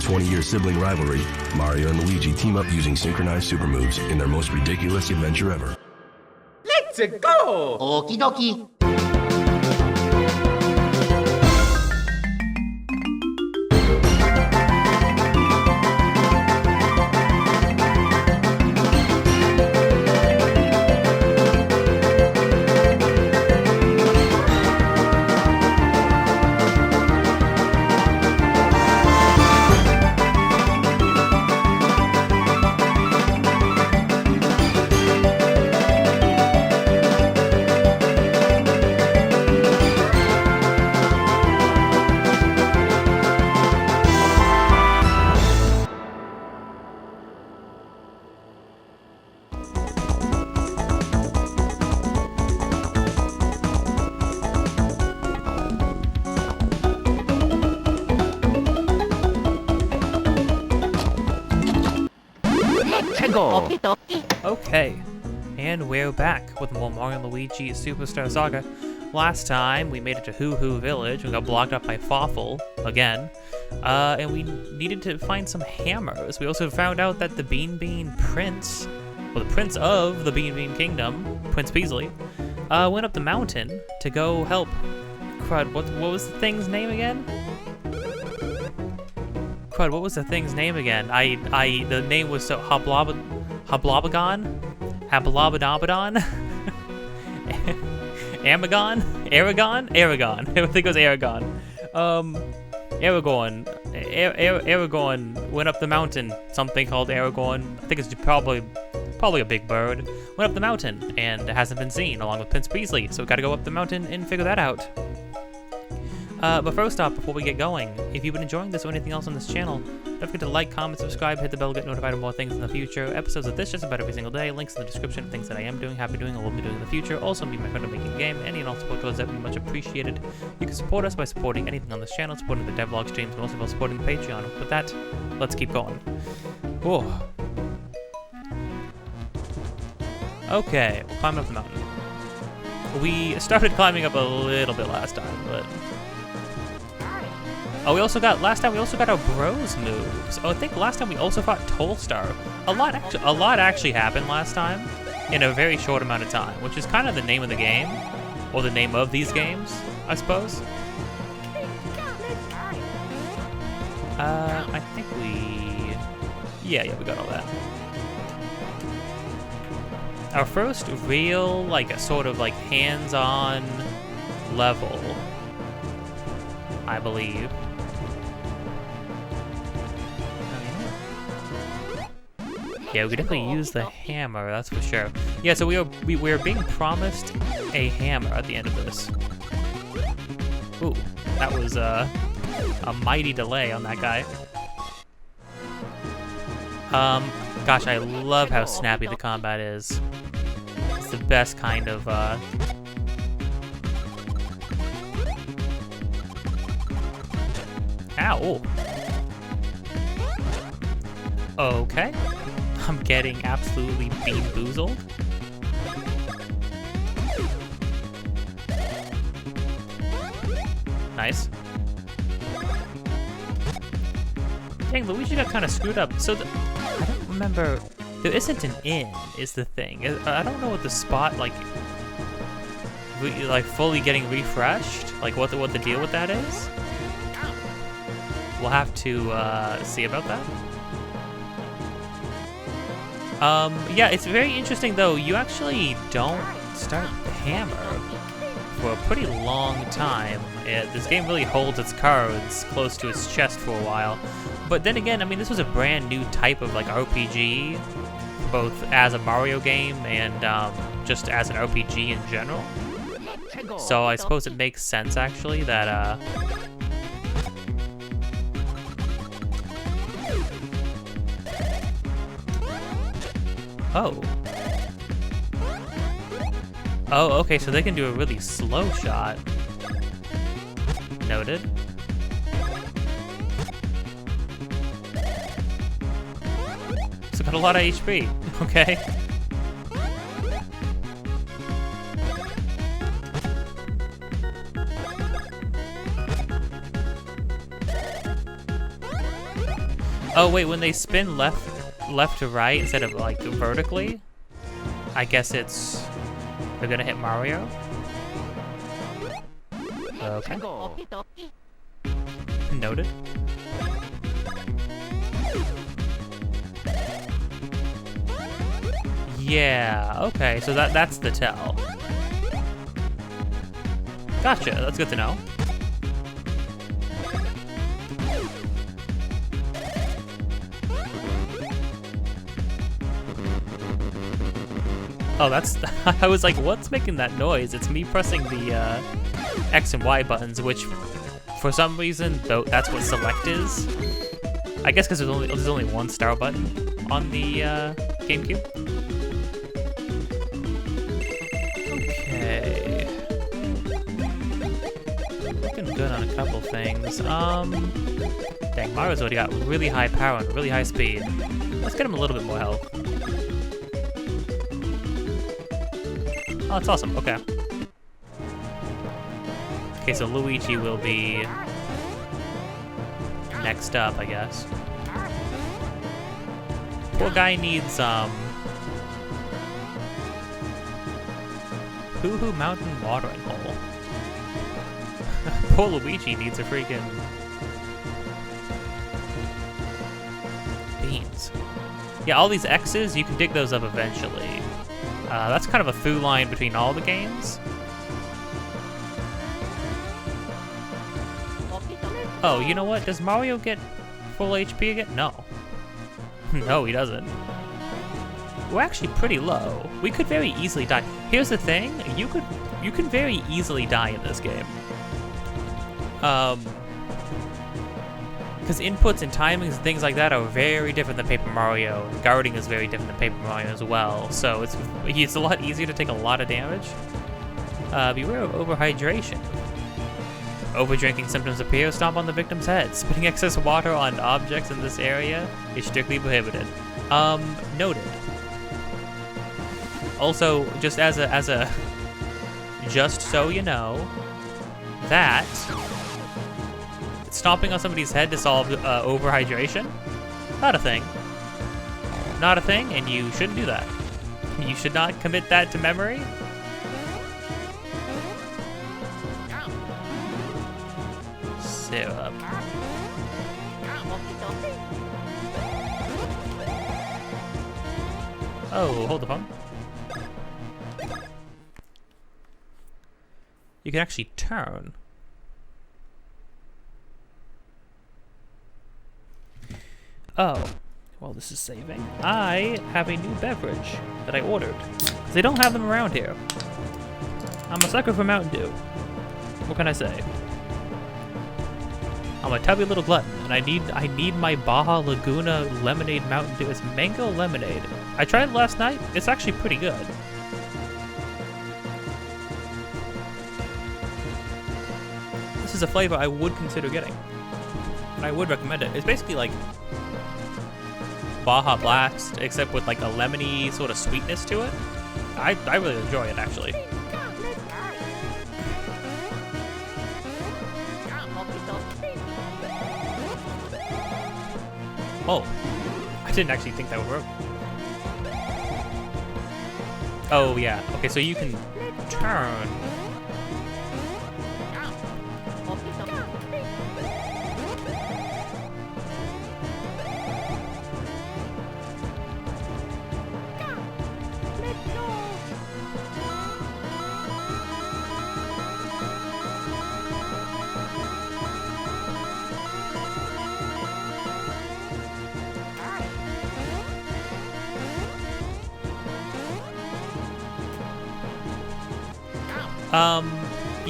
20-year sibling rivalry, Mario and Luigi team up using synchronized super moves in their most ridiculous adventure ever. Let's go! Okie dokie. Okay, and we're back with more Mario and Luigi Superstar Saga. Last time, we made it to HooHoo Village. We got blocked up by Fawful again, and we needed to find some hammers. We also found out that the Bean Bean Prince, well, the Prince of the Bean Bean Kingdom, Prince Peasley, went up the mountain to go help. Crud, what was the thing's name again? Crud, what was the thing's name again? The name was so Hablabagon? Hablabadabadon? Amagon? Aragon? Aragon. I think it was Aragon. Aragorn. Aragorn went up the mountain. Something called Aragorn. I think it's probably a big bird. Went up the mountain and hasn't been seen along with Prince Peasley. So we gotta go up the mountain and figure that out. But first off, before we get going, if you've been enjoying this or anything else on this channel, don't forget to like, comment, subscribe, hit the bell, get notified of more things in the future. Episodes of this just about every single day. Links in the description of things that I am doing, have been doing, or will be doing in the future. Also, be my friend of making a game. Any and all support goes that would be much appreciated. You can support us by supporting anything on this channel, supporting the devlog streams, and also by supporting the Patreon. With that, let's keep going. Whoa. Okay, we'll climb up the mountain. We started climbing up a little bit last time, but... Oh, last time we also got our bros moves. Oh, I think last time we also fought Tolstar. A lot actually happened last time in a very short amount of time, which is kind of the name of the game, or the name of these games, I suppose. I think yeah, we got all that. Our first real, sort of hands-on level, I believe. Yeah, we could definitely use the hammer, that's for sure. Yeah, so we were being promised a hammer at the end of this. Ooh, that was a mighty delay on that guy. Gosh, I love how snappy the combat is. It's the best kind of, Ow! Okay. I'm getting absolutely bean-boozled. Nice. Dang, Luigi got kind of screwed up. So, I don't remember... There isn't an inn, is the thing. I don't know what the spot, fully getting refreshed? What the deal with that is? We'll have to, see about that. Yeah, it's very interesting, though. You actually don't start the hammer for a pretty long time. This game really holds its cards close to its chest for a while. But then again, I mean, this was a brand new type of, RPG, both as a Mario game and, just as an RPG in general. So I suppose it makes sense, actually, that, Oh. Oh, okay, so they can do a really slow shot. Noted. So got a lot of HP. Okay. Oh wait, when they spin left to right instead of like vertically, I guess they're gonna hit Mario. Okay. Noted. Yeah, okay, so that's the tell. Gotcha, that's good to know. Oh, that's, I was like, what's making that noise? It's me pressing the X and Y buttons, which for some reason, though, that's what select is. I guess because there's only one star button on the GameCube. Okay. Looking good on a couple things. Dang, Mario's already got really high power and really high speed. Let's get him a little bit more health. Oh, that's awesome. Okay. Okay, so Luigi will be next up, I guess. Poor guy needs, HooHoo Mountain Watering Hole. Poor Luigi needs a freaking beans. Yeah, all these X's, you can dig those up eventually. That's kind of a through line between all the games. Oh, you know what? Does Mario get full HP again? No. No, he doesn't. We're actually pretty low. We could very easily die. Here's the thing, you can very easily die in this game. Because inputs and timings and things like that are very different than Paper Mario. And guarding is very different than Paper Mario as well. So it's a lot easier to take a lot of damage. Beware of overhydration. Overdrinking symptoms appear, stomp on the victim's head. Spitting excess water on objects in this area is strictly prohibited. Noted. Also, just as a just so you know, that stomping on somebody's head to solve overhydration, not a thing. Not a thing, and you shouldn't do that. You should not commit that to memory. Syrup. Oh, hold the phone. You can actually turn. Oh, well, this is saving. I have a new beverage that I ordered. They don't have them around here. I'm a sucker for Mountain Dew. What can I say? I'm a tubby little glutton, and I need my Baja Laguna lemonade Mountain Dew. It's mango lemonade. I tried it last night. It's actually pretty good. This is a flavor I would consider getting. I would recommend it. It's basically like Baja Blast, except with like a lemony sort of sweetness to it. I really enjoy it, actually. Oh, I didn't actually think that would work. Oh yeah, okay, so you can turn.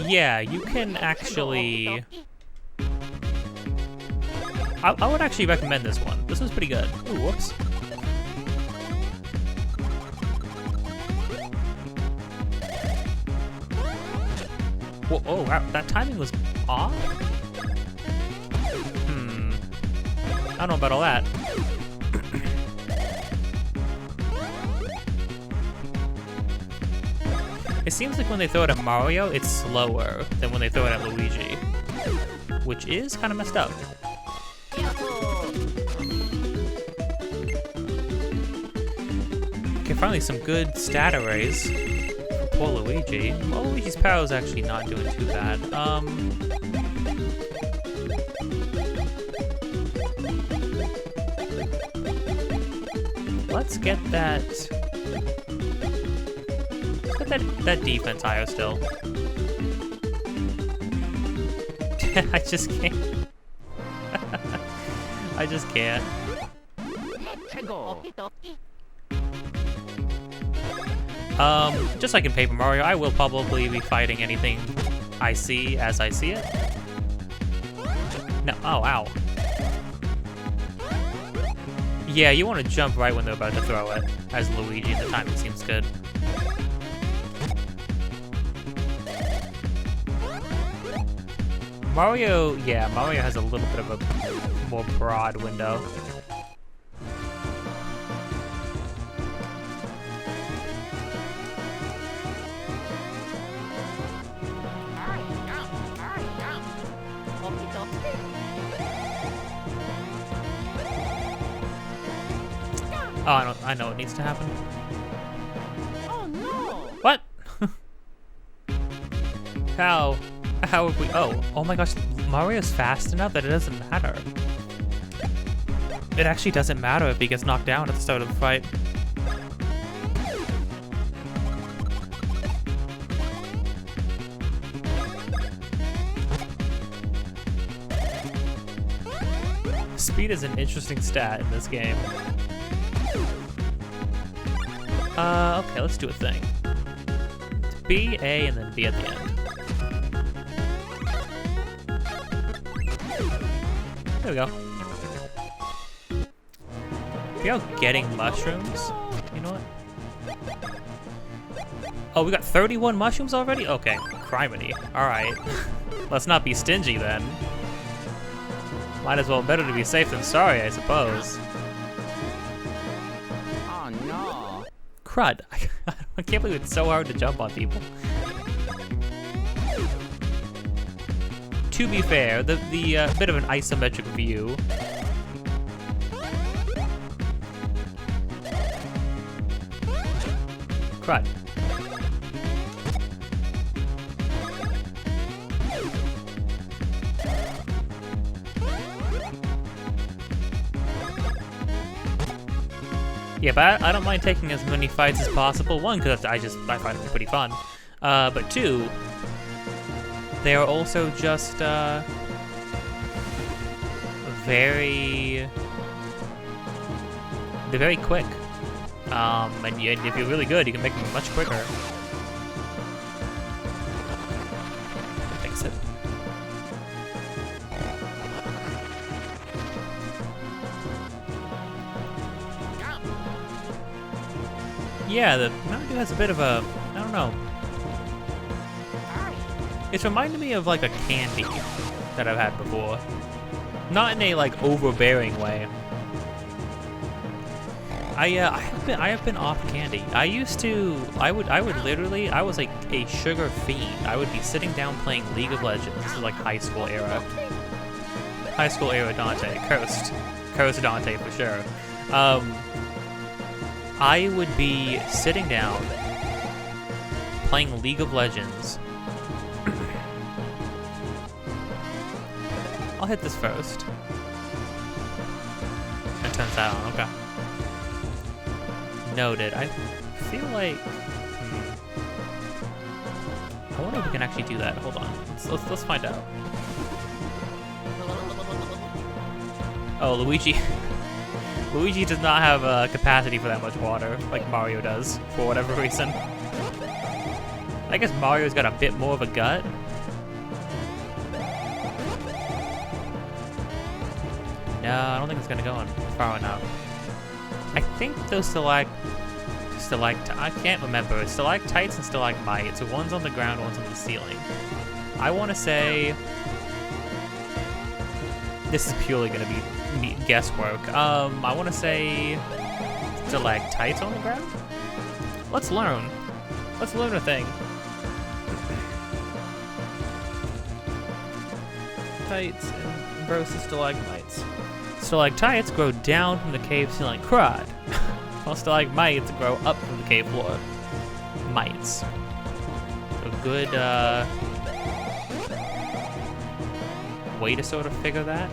Yeah, you can actually... I would actually recommend this one. This one's pretty good. Ooh, whoops. Whoa, oh, wow, that timing was off? I don't know about all that. It seems like when they throw it at Mario, it's slower than when they throw it at Luigi, which is kind of messed up. finally some good stat arrays for poor Luigi. Well, Luigi's power is actually not doing too bad. Let's get that. Let's get that defense higher still. I just can't. I just can't. Just like in Paper Mario, I will probably be fighting anything I see as I see it. No, oh, ow. Yeah, you want to jump right when they're about to throw it, as Luigi, and the timing seems good. Mario, yeah, Mario has a little bit of a more broad window. Oh, I know what needs to happen. Oh no! What? How have we? Oh my gosh! Mario's fast enough that it doesn't matter. It actually doesn't matter if he gets knocked down at the start of the fight. Speed is an interesting stat in this game. Okay, let's do a thing. It's B, A, and then B at the end. There we go. We are getting mushrooms. You know what? Oh, we got 31 mushrooms already? Okay, criminy. Alright. Let's not be stingy then. Might as well, better to be safe than sorry, I suppose. Oh no! Crud. I can't believe it's so hard to jump on people. To be fair, the bit of an isometric view. Crud. Yeah, but I don't mind taking as many fights as possible. One, because I find them pretty fun. But two, they are also just they're very quick. And if you're really good, you can make them much quicker. Fix it. Yeah, the Mountain Dew has a bit of a, I don't know. It's reminding me of like a candy that I've had before. Not in a like overbearing way. I have been off candy. I was like a sugar fiend. I would be sitting down playing League of Legends. This is like high school era. High school era Dante. Cursed Dante for sure. I would be sitting down playing League of Legends. I'll hit this first. It turns that on, okay. Noted. I feel like... I wonder if we can actually do that. Hold on. Let's find out. Oh, Luigi. Luigi does not have capacity for that much water, like Mario does, for whatever reason. I guess Mario's got a bit more of a gut. No, I don't think it's gonna go on far enough. I think those I can't remember. It's stalactites and stalagmites. So one's on the ground, one's on the ceiling. I want to say this is purely gonna be guesswork. I want to say stalactites on the ground. Let's learn. Let's learn a thing. Tights versus stalagmites. Stalactites grow down from the cave ceiling. Crud. Well, stalagmites grow up from the cave floor. Mites. A good way to sort of figure that.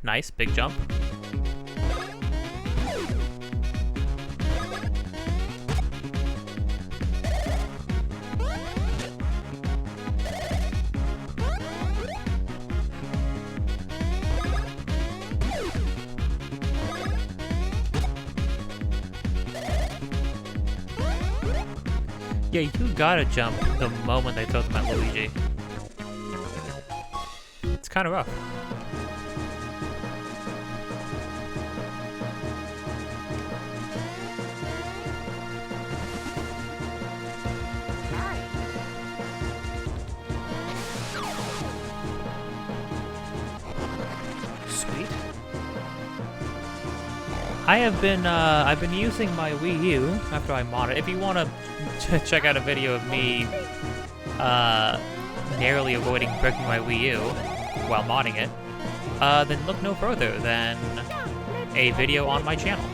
Nice, big jump. Yeah, you gotta jump the moment they throw them at Luigi. It's kind of rough. Sweet. I've been using my Wii U after I mod it. If you want to check out a video of me narrowly avoiding breaking my Wii U while modding it, then look no further than a video on my channel.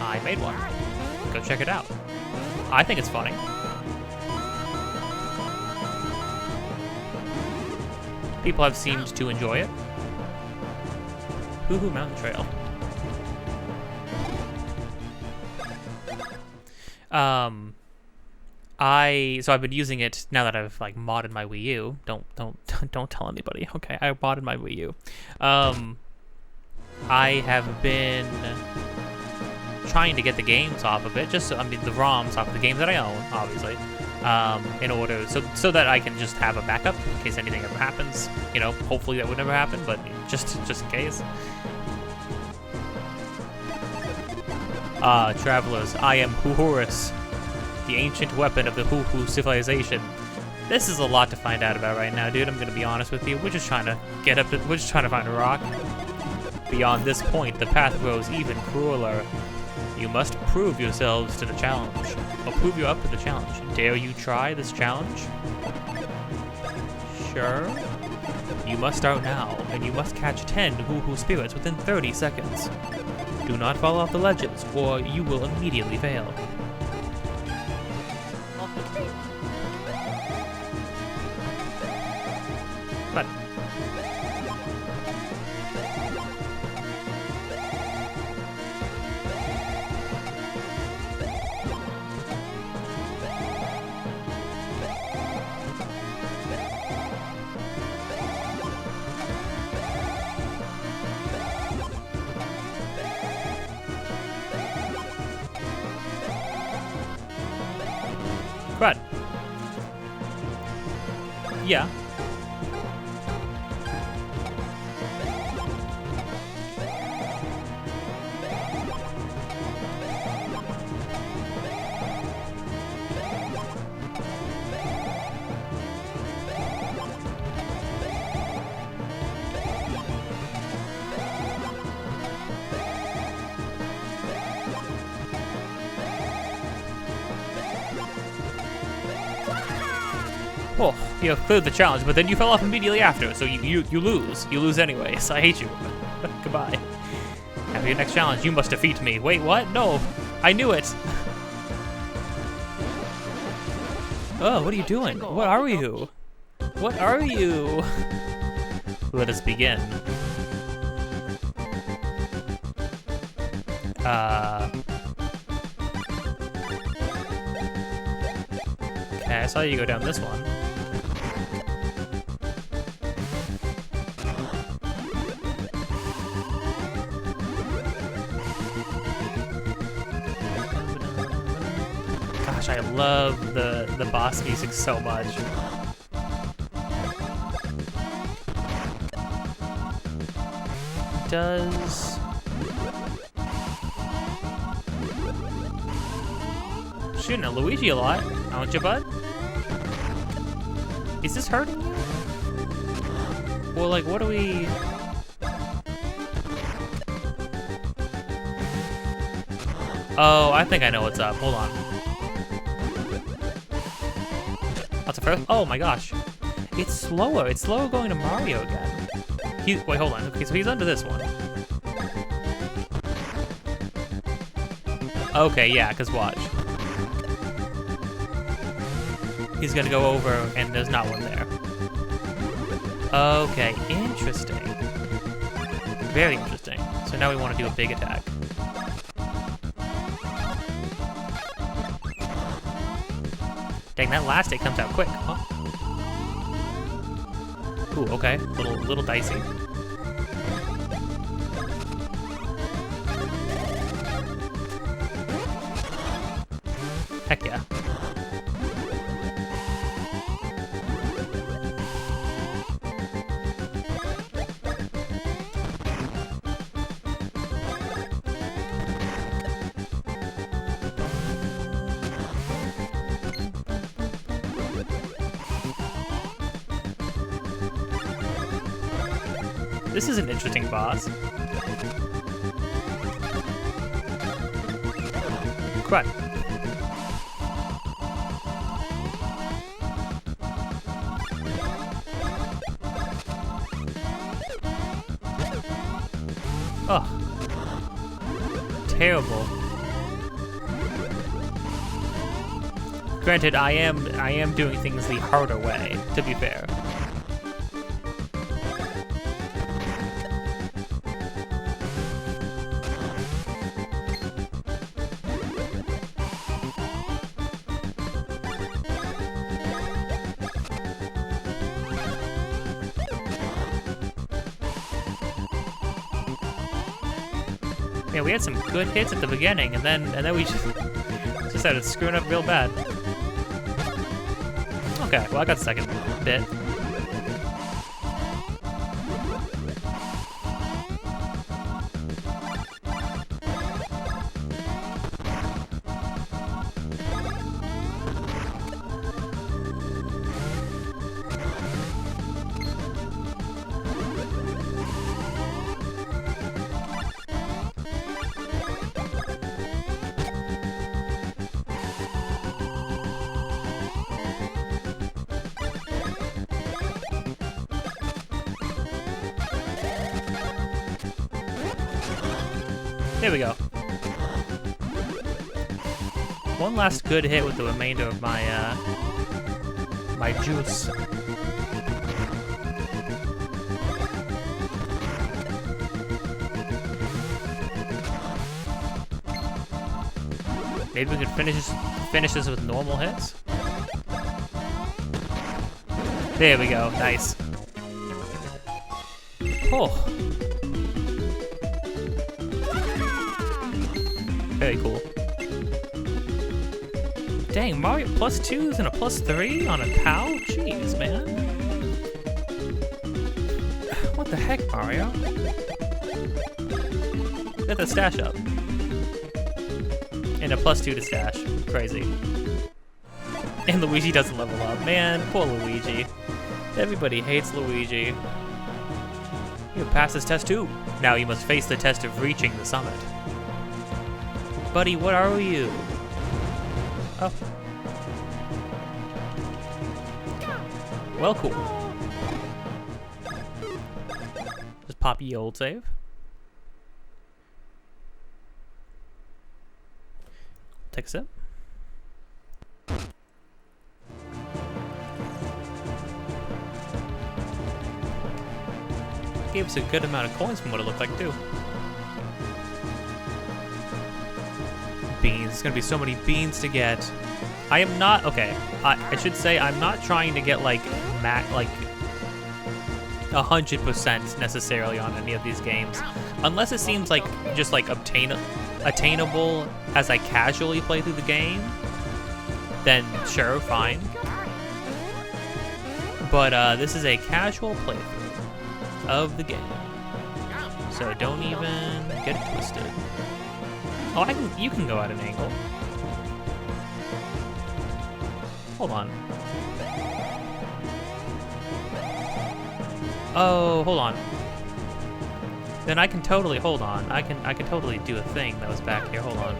I made one. Go check it out. I think it's funny. People have seemed to enjoy it. HooHoo Mountain Trail. So I've been using it now that I've like modded my Wii U. Don't tell anybody. Okay, I modded my Wii U. I have been trying to get the games off of it, the ROMs off of the games that I own, obviously, in order so that I can just have a backup in case anything ever happens. You know, hopefully that would never happen, but just in case. Travelers, I am HooHoorus, the ancient weapon of the HooHoo civilization. This is a lot to find out about right now, dude. I'm gonna be honest with you. We're just trying to find a rock. Beyond this point, the path grows even crueler. You must prove yourselves to the challenge. Or prove you're up to the challenge. Dare you try this challenge? Sure. You must start now, and you must catch 10 HooHoo spirits within 30 seconds. Do not fall off the ledges, or you will immediately fail. But Crud. Yeah. Oh, you have cleared the challenge, but then you fell off immediately after, so you lose. You lose anyway, so I hate you. Goodbye. After your next challenge, you must defeat me. Wait, what? No, I knew it. Oh, what are you doing? What are you? What are you? Let us begin. Okay, I saw you go down this one. Gosh, I love the boss music so much. Shooting at Luigi a lot, aren't you, bud? Is this hurting you? Well, like, what do we... Oh, I think I know what's up. Hold on. First, oh my gosh. It's slower. It's slower going to Mario again. Wait, hold on. Okay, so he's under this one. Okay, yeah, because watch. He's gonna go over and there's not one there. Okay, interesting. Very interesting. So now we want to do a big attack. Dang, that last hit comes out quick. Huh? Ooh, okay. Little dicey. Heck yeah. This is an interesting boss. Crud. Oh. Terrible. Granted, I am doing things the harder way, to be fair. Yeah, we had some good hits at the beginning, and then we just started screwing up real bad. Okay, well I got the second bit. There we go. One last good hit with the remainder of my my juice. Maybe we could finish this with normal hits. There we go. Nice. Oh. Very cool. Dang, Mario +2s and a +3 on a POW? Jeez, man. What the heck, Mario? Get the stash up. And a +2 to stash. Crazy. And Luigi doesn't level up. Man, poor Luigi. Everybody hates Luigi. You passed this test too. Now you must face the test of reaching the summit. Buddy, what are you? Oh. Well, cool. Just pop ye old save. Take a sip. Gave us a good amount of coins from what it looked like, too. Beans. There's gonna be so many beans to get. I am not, okay, I should say I'm not trying to get like 100% necessarily on any of these games, unless it seems like just like attainable as I casually play through the game, then sure, fine. But this is a casual playthrough of the game, so don't even get it twisted. Oh, you can go at an angle. Hold on. Oh, hold on. Then I can totally, hold on. I can totally do a thing that was back here. Hold on.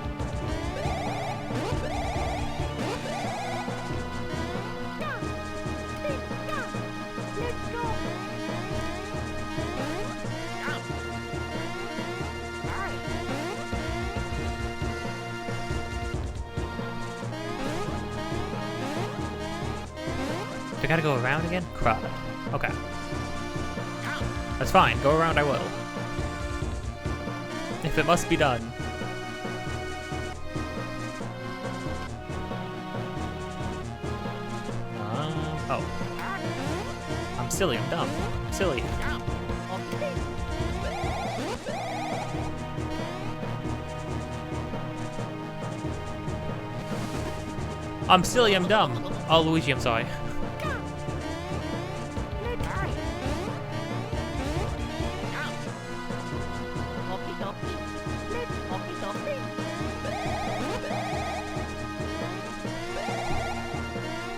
I gotta go around again? Crud. Okay. That's fine. Go around I will. If it must be done. Oh. I'm silly. I'm dumb. I'm silly. I'm silly. I'm dumb. Oh, Luigi, I'm sorry.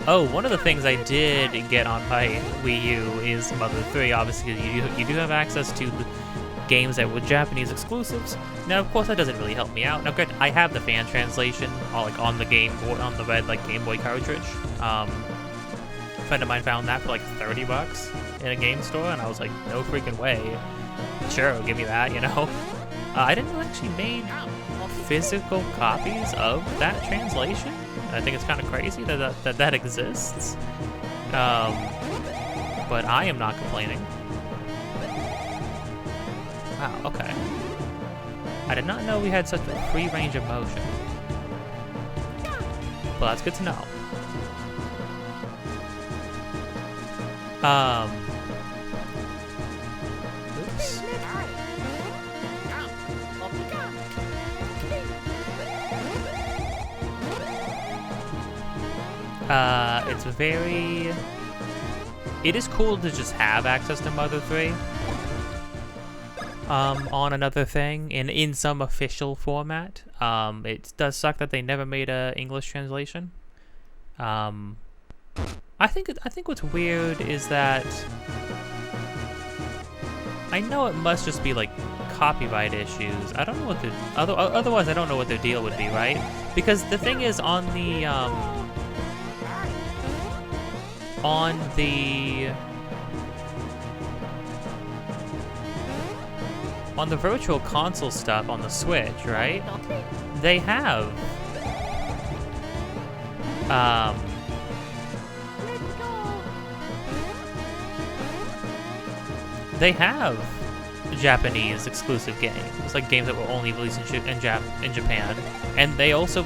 Oh, one of the things I did get on my Wii U is Mother 3, obviously, because you do have access to the games that were Japanese exclusives. Now, of course, that doesn't really help me out. Now, granted, I have the fan translation, on the Game Boy, on the red, Game Boy cartridge. A friend of mine found that for, 30 bucks in a game store, and I was like, no freaking way. Sure, give me that, you know? I didn't know actually made physical copies of that translation. I think it's kind of crazy that exists. But I am not complaining. Wow, okay. I did not know we had such a free range of motion. Well, that's good to know. Oops. It is cool to just have access to Mother 3 on another thing in some official format. It does suck that they never made a English translation. I think what's weird is that I know it must just be copyright issues. I don't know what otherwise I don't know what their deal would be, right? Because the thing is on the virtual console stuff on the Switch, right? They have Japanese exclusive games, games that were only released in Japan, and they were also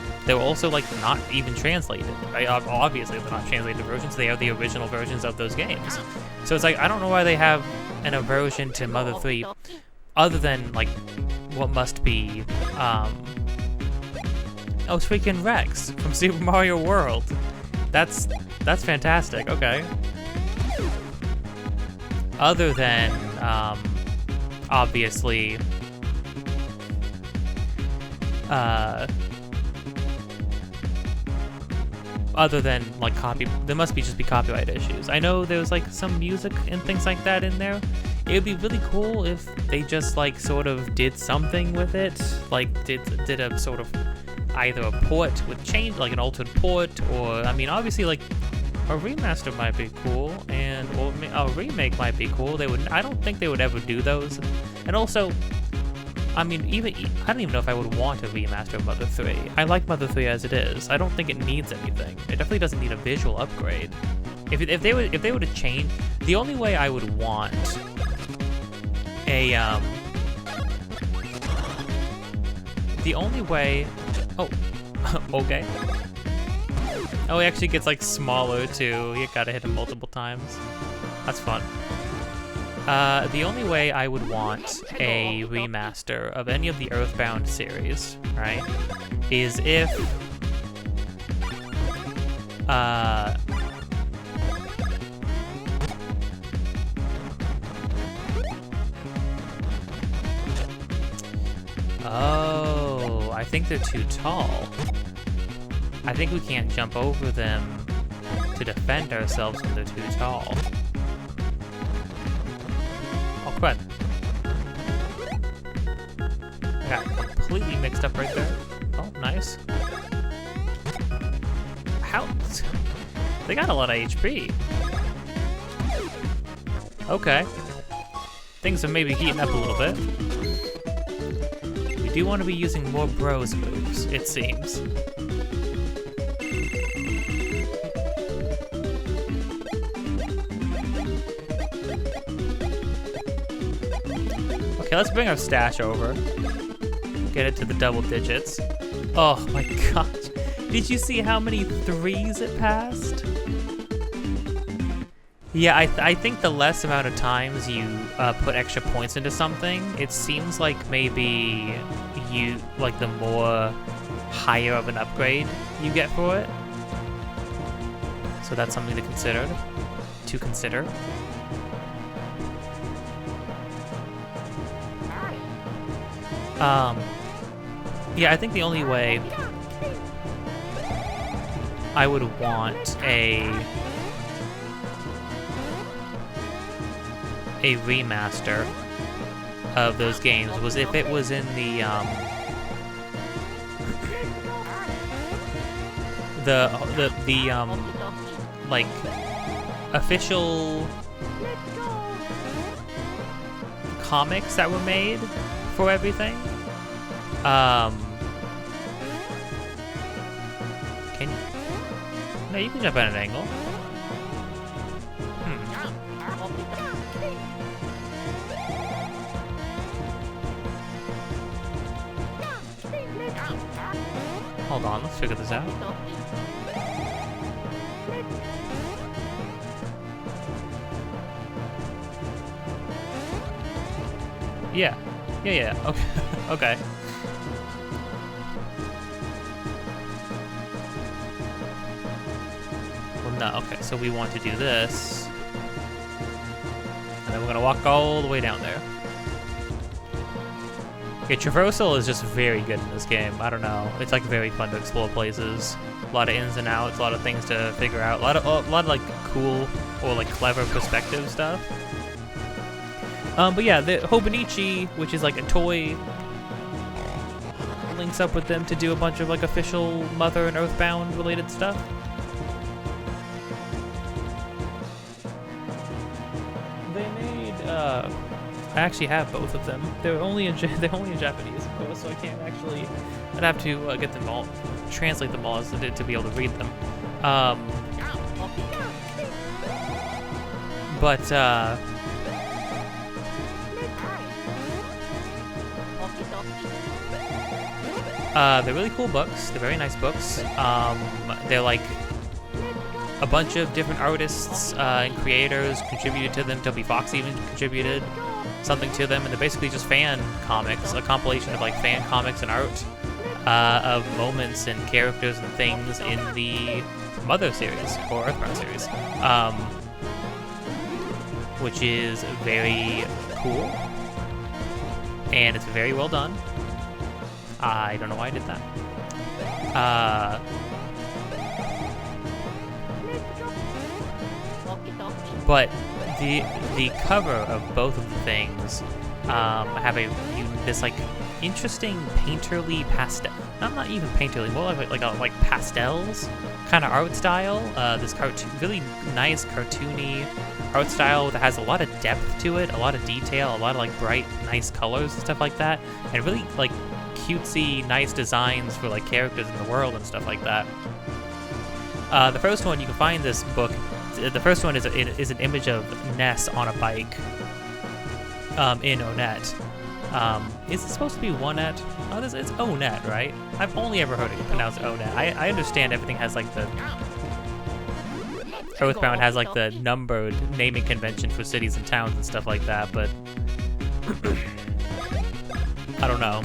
not even translated. Right? Obviously, they're not translated versions; they are the original versions of those games. So it's I don't know why they have an aversion to Mother 3, other than what must be it's freaking Rex from Super Mario World. That's fantastic. Okay. Other than obviously other than there must just be copyright issues. I know there's some music and things like that in there. It would be really cool if they just sort of did something with it, did a sort of either a port with change, an altered port, or I mean obviously a remaster might be cool, or a remake might be cool. I don't think they would ever do those. And also, I mean, I don't even know if I would want a remaster of Mother 3. I like Mother 3 as it is. I don't think it needs anything. It definitely doesn't need a visual upgrade. If they were to change, the only way I would want the only way. Oh, okay. Oh, he actually gets smaller too. You gotta hit him multiple times. That's fun. The only way I would want a remaster of any of the Earthbound series, right, is if oh, I think they're too tall. I think we can't jump over them to defend ourselves when they're too tall. Oh, crud. I got completely mixed up right there. Oh, nice. How? They got a lot of HP. Okay. Things are maybe heating up a little bit. We do want to be using more bros moves, it seems. Okay, let's bring our stash over. Get it to the double digits. Oh my gosh. Did you see how many 3s it passed? Yeah, I think the less amount of times you put extra points into something, it seems like maybe the more higher of an upgrade you get for it. So that's something to consider. Yeah, I think the only way I would want a remaster of those games was if it was in the like official comics that were made for everything. Can you? No, you can jump at an angle. Hold on, let's figure this out. Yeah. Okay. Okay. Well, no. Okay, so we want to do this, and then we're gonna walk all the way down there. Okay, traversal is just very good in this game. I don't know. It's like very fun to explore places. A lot of ins and outs, a lot of things to figure out. A lot of like cool or like clever perspective stuff. But yeah, the Hobonichi, which is like a toy, links up with them to do a bunch of like official Mother and Earthbound related stuff. They made I actually have both of them. They're only in Japanese, of course, so I can't actually. I'd have to get them all, translate them all to be able to read them. They're really cool books. They're very nice books. They're like a bunch of different artists and creators contributed to them. Toby Fox even contributed something to them, and they're basically just fan comics, a compilation of like fan comics and art of moments and characters and things in the Mother series or Earthbound series, which is very cool, and it's very well done. I don't know why I did that. But the cover of both of the things have this like interesting painterly pastel. Not even painterly, more like pastels kind of art style. This really nice cartoony art style that has a lot of depth to it, a lot of detail, a lot of like bright, nice colors and stuff like that, and really like cutesy, nice designs for like characters in the world and stuff like that. The first one, you can find this book. The first one is an image of Ness on a bike in Onet. Is it supposed to be Onet? Oh, it's Onet, right? I've only ever heard it pronounced Onet. I understand everything has like the Earthbound has like the numbered naming convention for cities and towns and stuff like that, but I don't know.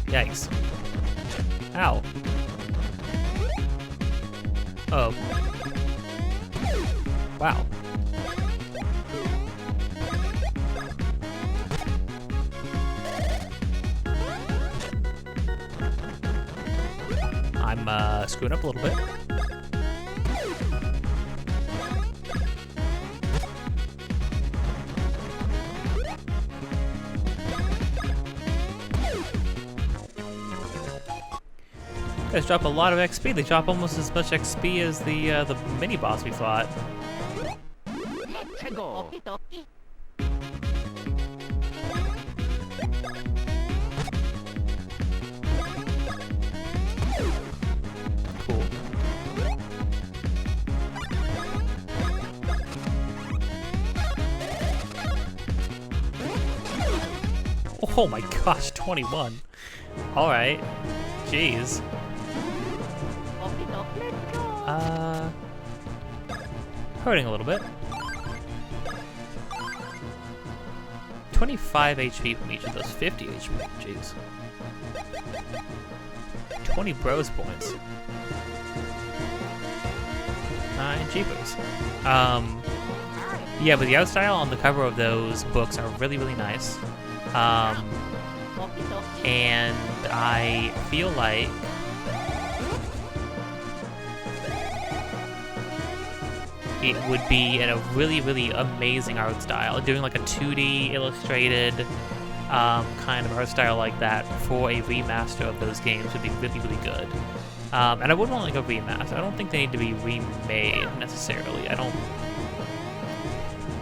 Yikes. Ow. Oh. Wow. I'm screwing up a little bit. Guys drop a lot of XP. They drop almost as much XP as the mini boss we fought. Cool. Oh my gosh, 21. All right. Jeez. Hurting a little bit. 25 HP from each of those. 50 HP. Jeez. 20 bros points. 9 cheapers. Yeah, but the art style on the cover of those books are really, really nice. And I feel like it would be in a really, really amazing art style. Doing like a 2D illustrated kind of art style like that for a remaster of those games would be really, really good. And I wouldn't want like a remaster. I don't think they need to be remade necessarily.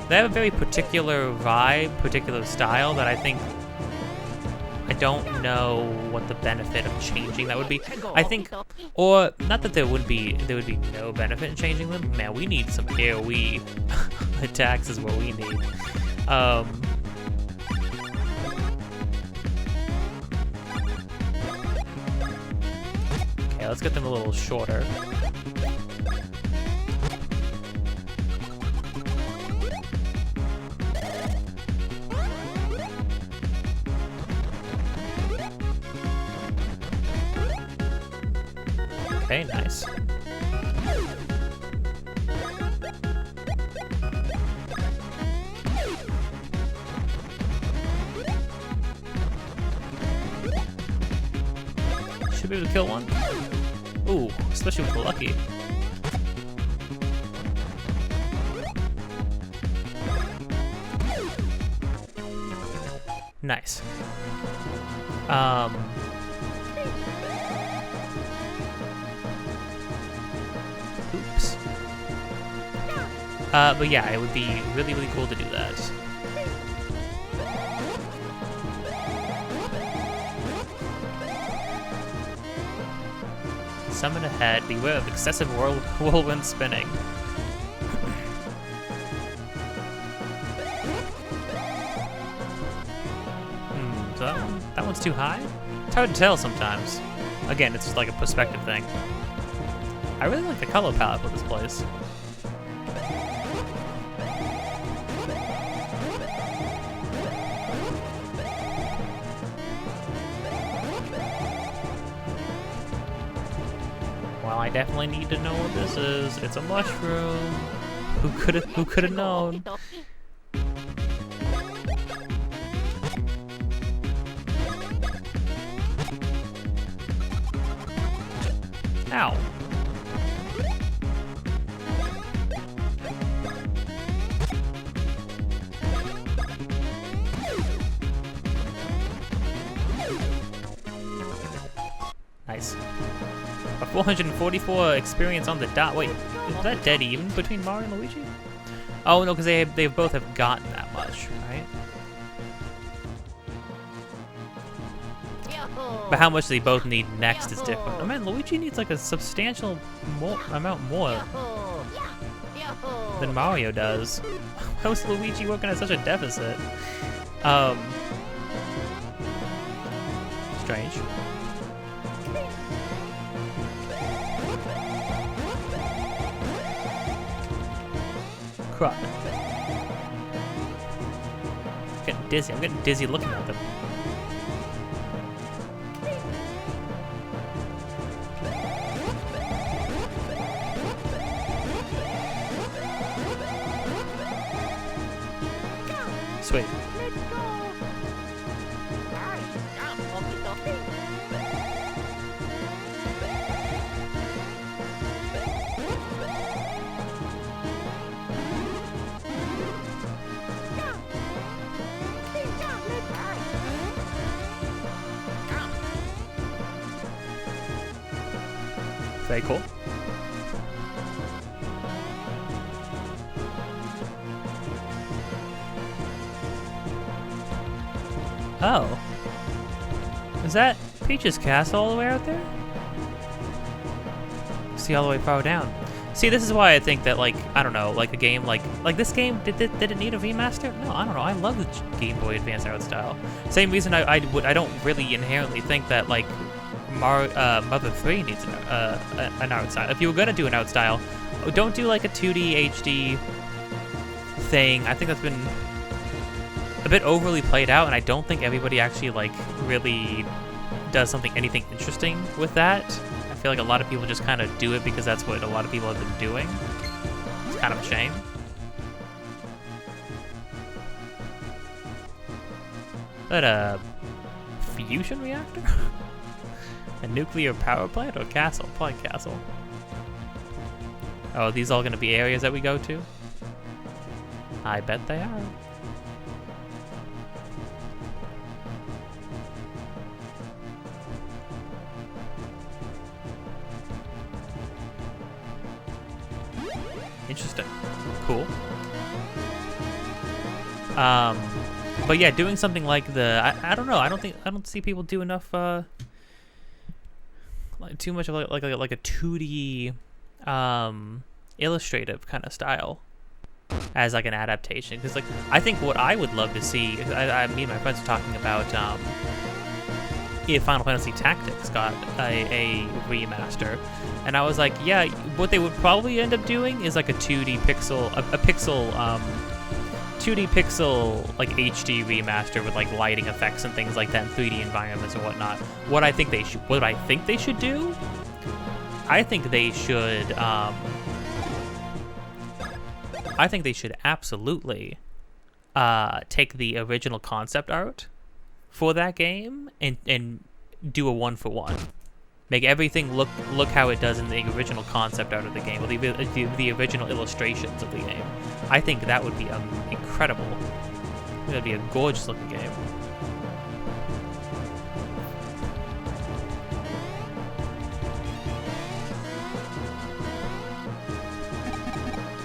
They have a very particular vibe, particular style that I think, I don't know what the benefit of changing that would be. I think, or not that there would be no benefit in changing them. Man, we need some AoE attacks is what we need. Okay, let's get them a little shorter. Okay, nice. Should be able to kill one. Ooh, especially with the lucky. Nice. Oops. But yeah, it would be really, really cool to do that. Summon ahead, beware of excessive whirlwind spinning. So that one's too high? It's hard to tell sometimes. Again, it's just like a perspective thing. I really like the color palette for this place. Well, I definitely need to know what this is. It's a mushroom. Who could have known? Ow. Nice. A 444 experience on the dot. Wait, is that dead even between Mario and Luigi? Oh no, because they both have gotten that much, right? But how much they both need next is different. Oh man, Luigi needs like a substantial amount more than Mario does. How is Luigi working at such a deficit? Strange. Crud. Getting dizzy. I'm getting dizzy looking at them. Sweet. Very cool. Oh. Is that Peach's castle all the way out there? See all the way far down. See, this is why I think that, like, I don't know, like a game like this game, did it need a remaster? No, I don't know. I love the Game Boy Advance art style. Same reason I don't really inherently think that, like, Mother 3 needs an art style. If you were gonna do an art style, don't do like a 2D HD thing. I think that's been a bit overly played out, and I don't think everybody actually, like, really does anything interesting with that. I feel like a lot of people just kind of do it because that's what a lot of people have been doing. It's kind of a shame. Is that a fusion reactor? A nuclear power plant or castle? Probably castle. Oh, are these all going to be areas that we go to? I bet they are. Interesting. Cool. But yeah, doing something like I don't know. I don't see people do enough like too much of like a 2D illustrative kind of style as like an adaptation. Because like I think what I would love to see, me and my friends were talking about if Final Fantasy Tactics got a remaster, and I was like, yeah, what they would probably end up doing is like a 2D pixel, a pixel 2D pixel like HD remaster with like lighting effects and things like that, and 3D environments and whatnot. What I think they should do, I think they should absolutely take the original concept art for that game and do a 1-for-1. Make everything look how it does in the original concept art of the game, or the original illustrations of the game. I think that would be incredible. That'd be a gorgeous looking game.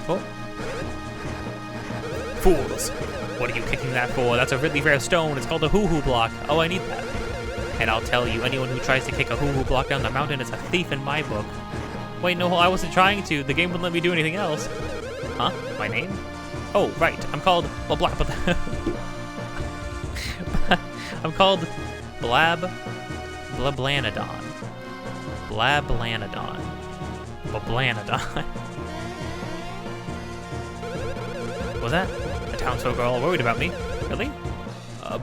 Oh. Fools! What are you kicking that for? That's a really rare stone. It's called a HooHoo block. Oh, I need that. And I'll tell you, anyone who tries to kick a HooHoo block down the mountain is a thief in my book. Wait, no, I wasn't trying to. The game wouldn't let me do anything else. Huh? My name? Oh, right. I'm called... Well, I'm called Blablanadon. Blablanadon. Blablanadon. Was that? The townsfolk are all worried about me. Really?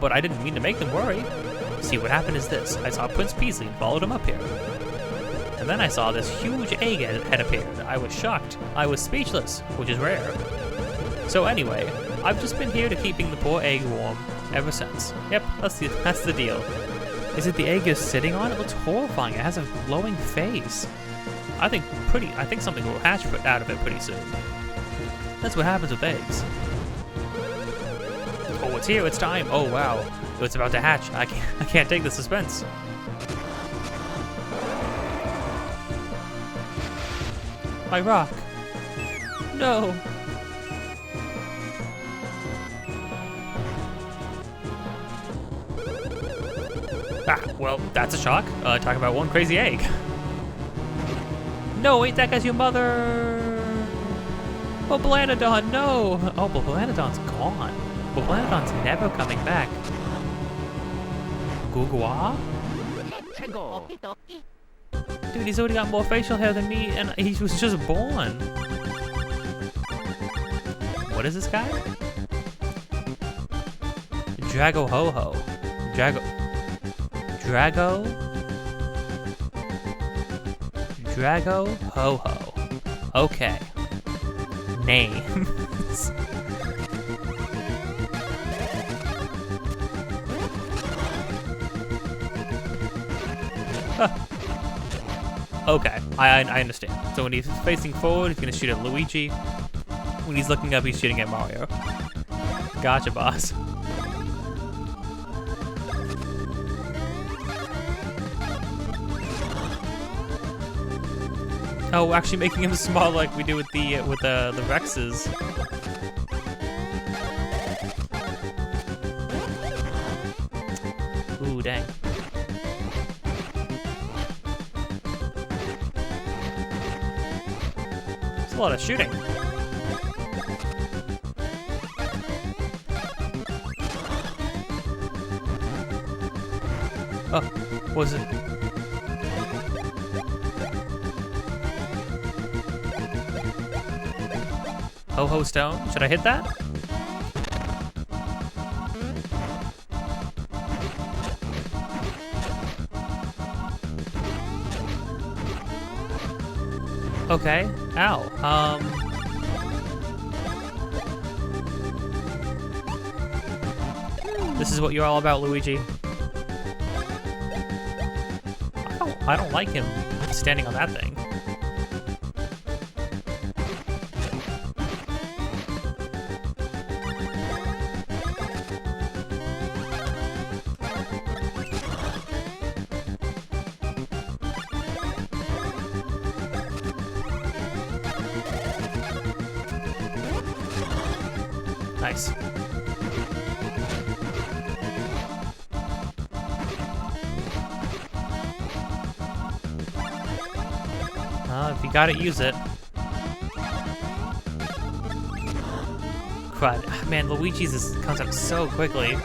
But I didn't mean to make them worry. See, what happened is this. I saw Prince Peasley and followed him up here. And then I saw this huge egg had appeared. I was shocked. I was speechless, which is rare. So anyway, I've just been here to keeping the poor egg warm ever since. Yep, that's the deal. Is it the egg you're sitting on? It looks horrifying. It has a glowing face. I think something will hatch out of it pretty soon. That's what happens with eggs. Oh, it's here. It's time. Oh, wow. It's about to hatch. I can't take the suspense. My rock. No. Ah, well, that's a shock. Talk about one crazy egg. No, wait, that guy's your mother. Boblanadon, no. Oh, Boblanadon's gone. Boblanadon's never coming back. Gugua? Dude, he's already got more facial hair than me, and he was just born. What is this guy? Drago Ho-Ho. Drago Ho-Ho. Okay. Names. Okay, I understand. So when he's facing forward, he's gonna shoot at Luigi. When he's looking up, he's shooting at Mario. Gotcha, boss. Oh, actually making him small like we do with the Rexes. Ooh, dang. a lot of shooting. Oh, was it? HooHoo stone? Should I hit that? Okay. Ow. This is what you're all about, Luigi. I don't like him standing on that thing. Nice. If you got it, use it. Crud. Man, Luigi's comes up so quickly.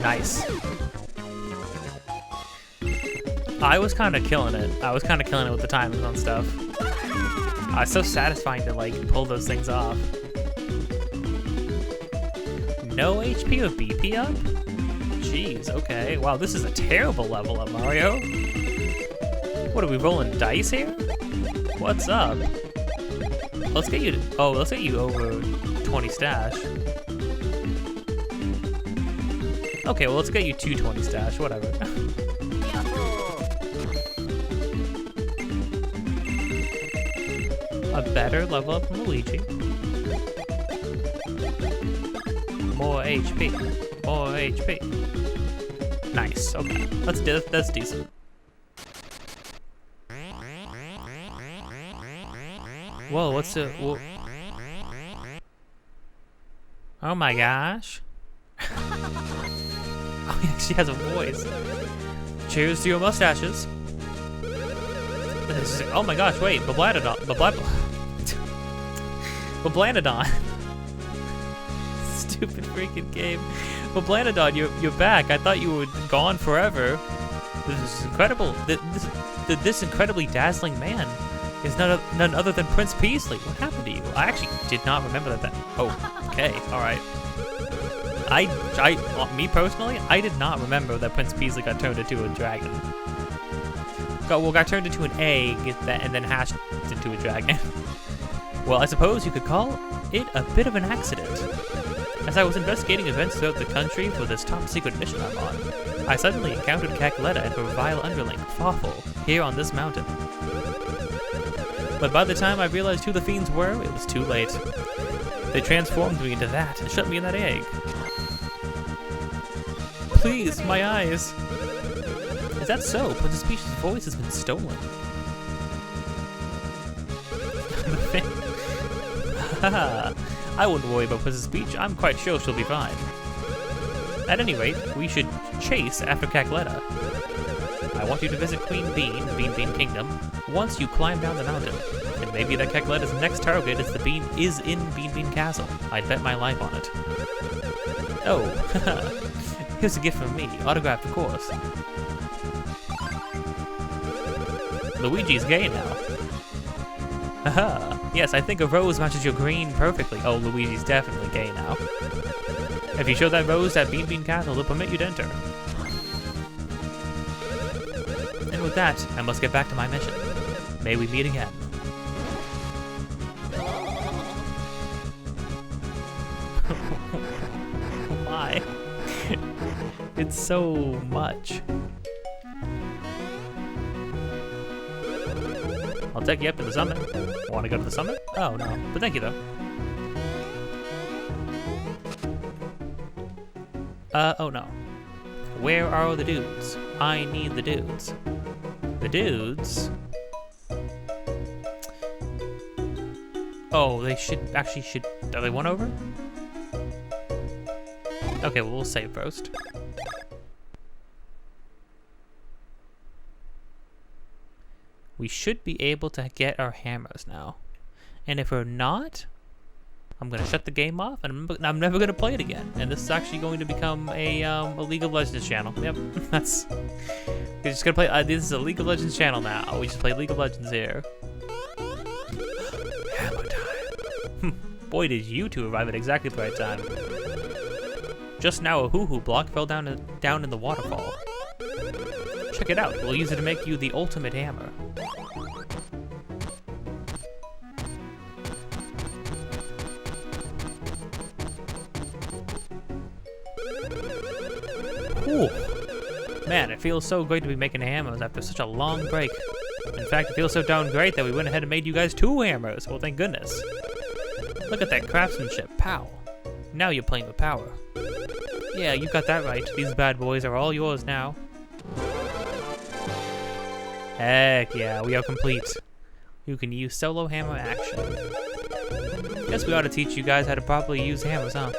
Nice. I was kind of killing it. With the timings on stuff. It's so satisfying to like pull those things off. No HP or BP up? Jeez, okay. Wow, this is a terrible level up, Mario. What are we rolling dice here? What's up? Let's get you to, let's get you over 20 stash. Okay, well let's get you 220 stash, whatever. A better level up from Luigi. More HP. More HP. Nice, okay. That's decent. Whoa, what's the... Whoa. Oh my gosh. Oh, he actually has a voice. Cheers to your mustaches. Oh my gosh, wait, Bablanadon. Stupid freaking game. Bablanadon, you're back. I thought you were gone forever. This is incredible. This incredibly dazzling man is none other than Prince Peasley. What happened to you? I actually did not remember that. Oh, okay, all right. Me personally, I did not remember that Prince Peasley got turned into a dragon. Got turned into an egg and then hatched into a dragon. Well, I suppose you could call it a bit of an accident. As I was investigating events throughout the country for this top-secret mission I'm on, I suddenly encountered Cackletta and her vile underling, Fawful, here on this mountain. But by the time I realized who the fiends were, it was too late. They transformed me into that and shut me in that egg. Please, my eyes! Is that so? Princess Peach's voice has been stolen. Haha, I wouldn't worry about Princess Peach. I'm quite sure she'll be fine. At any rate, we should chase after Cackletta. I want you to visit Queen Bean, Bean Kingdom, once you climb down the mountain. And maybe that Cackletta's next target is in Bean Castle. I'd bet my life on it. Oh, here's a gift from me, autographed of course. Luigi's gay now. Haha. Yes, I think a rose matches your green perfectly. Oh, Luigi's definitely gay now. If you show that rose at Bean Castle, they'll permit you to enter. And with that, I must get back to my mission. May we meet again. Oh my. It's so much. I'll take you up to the summit. Want to go to the summit? Oh, no. But thank you, though. Oh, no. Where are the dudes? I need the dudes. The dudes? Oh, they should... Are they one over? Okay, well, we'll save first. we should be able to get our hammers now. And if we're not, I'm gonna shut the game off, and I'm never gonna play it again. And this is actually going to become a League of Legends channel. Yep, that's. We're just gonna play. This is a League of Legends channel now. We just play League of Legends here. Hammer time. Boy, did you two arrive at exactly the right time. Just now, a HooHoo block fell down in the waterfall. Check it out. We'll use it to make you the ultimate hammer. Ooh. Man, it feels so great to be making hammers after such a long break. In fact, it feels so darn great that we went ahead and made you guys 2 hammers. Well, thank goodness. Look at that craftsmanship. Pow. Now you're playing with power. Yeah, you got that right. These bad boys are all yours now. Heck yeah, we are complete. You can use solo hammer action. Guess we ought to teach you guys how to properly use hammers, huh?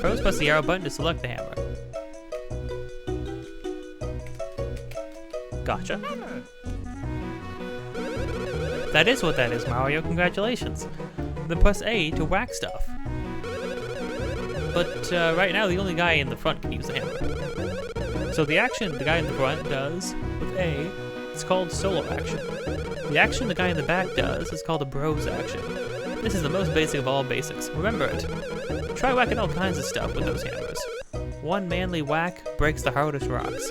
First, press the arrow button to select the hammer. Gotcha. That is what that is, Mario. Congratulations. Then press A to whack stuff. But right now, the only guy in the front can use the hammer. So the action the guy in the front does with A, it's called solo action. The action the guy in the back does is called a bros action. This is the most basic of all basics. Remember it. Try whacking all kinds of stuff with those hammers. One manly whack breaks the hardest rocks.